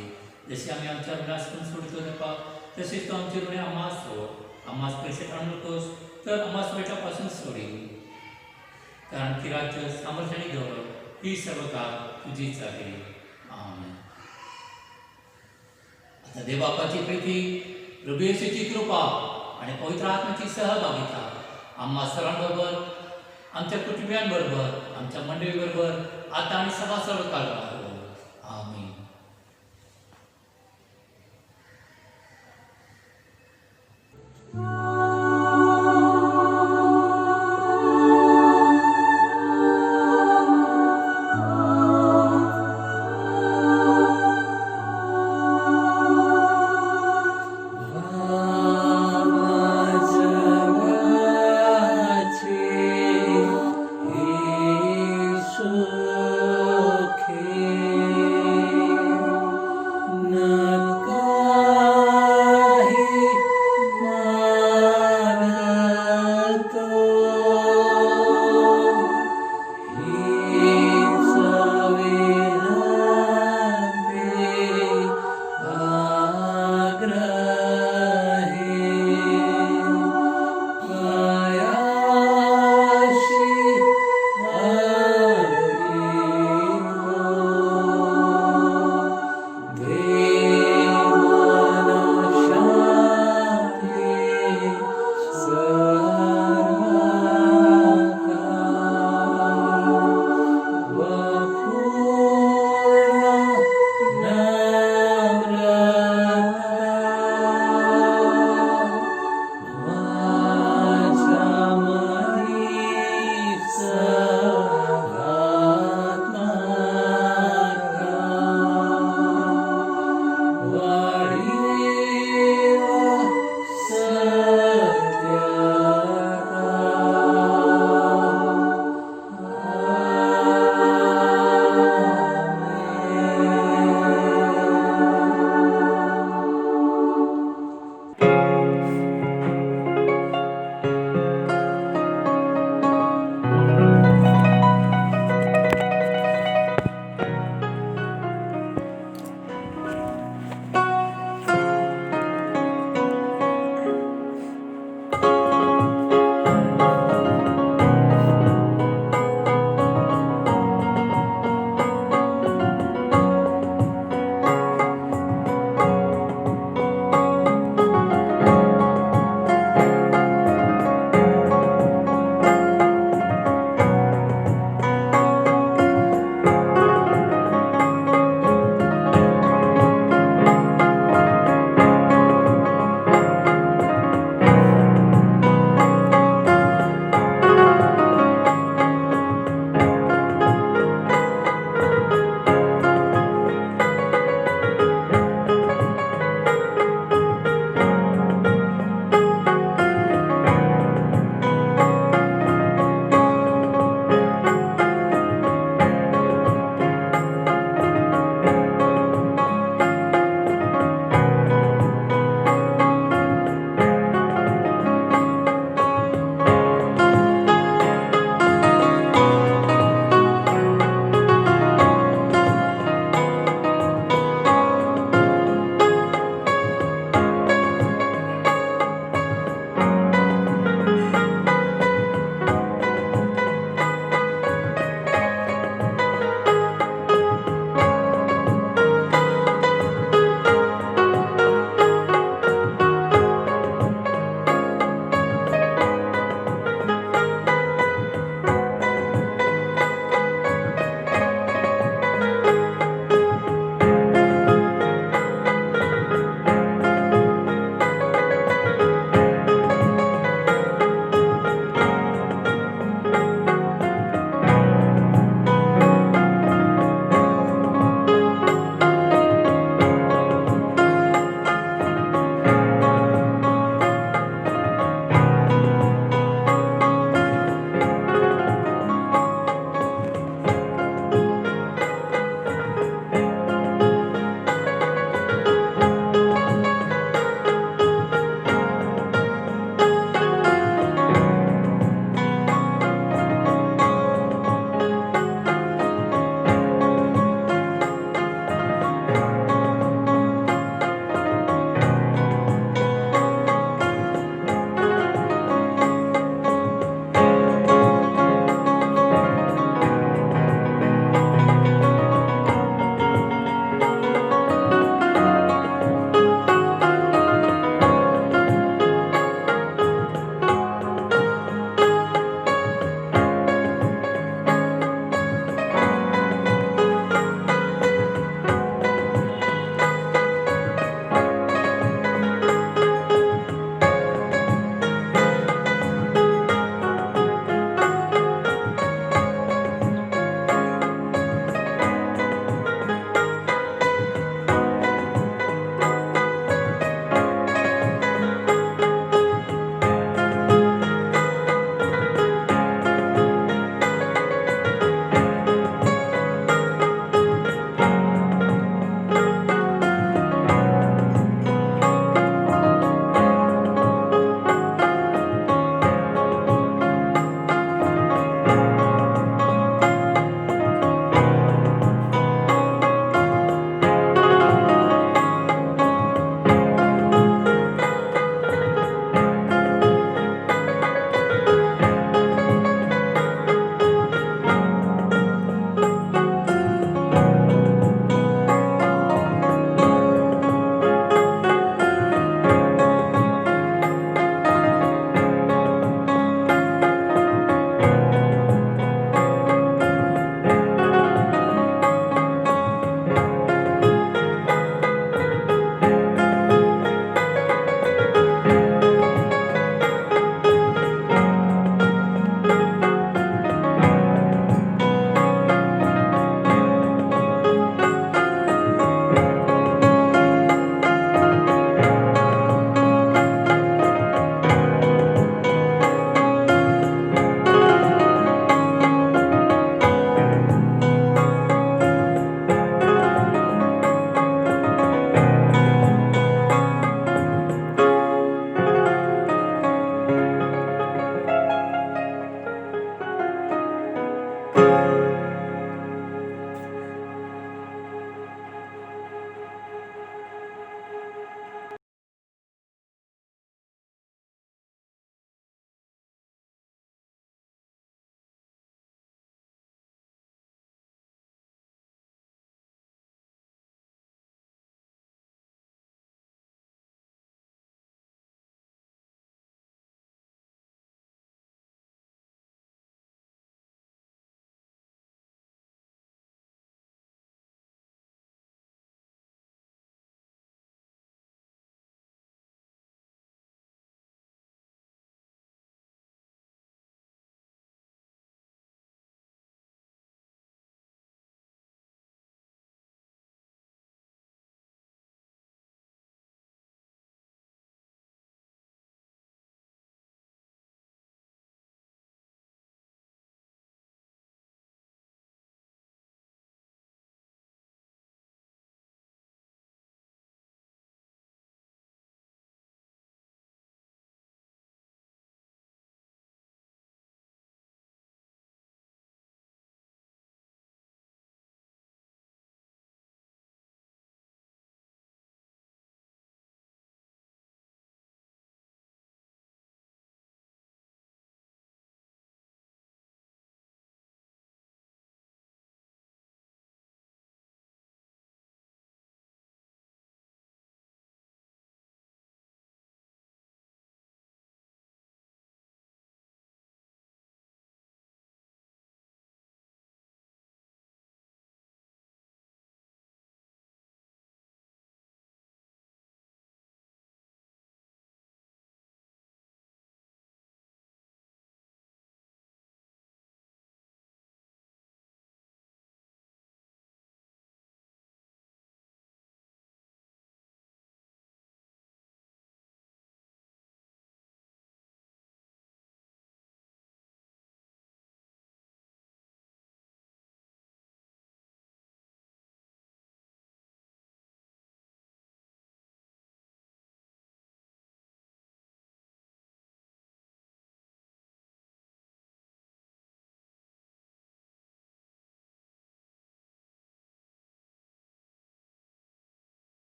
जशी आम्ही आमच्या ऋणास पण सोडतो देपा, तसेच तू आमची ऋणे आम्हास सोड. आम्हास पैसे आणू नकोस, तर आम्हास वाईटापासून सोडील. कारण की राज्य, सामर्थ्य आणि गौरव ही सर्व काळ तुझीच आहे. आमेन. आता देवबापाची प्रीती, प्रभू येशूची कृपा आणि पवित्र आत्म्याची सहभागिता आम्हा सर्वांबरोबर, आमच्या कुटुंबियांबरोबर, आमच्या मंडळीबरोबर आता आणि सभा सर्व काळ राहो. आमेन. He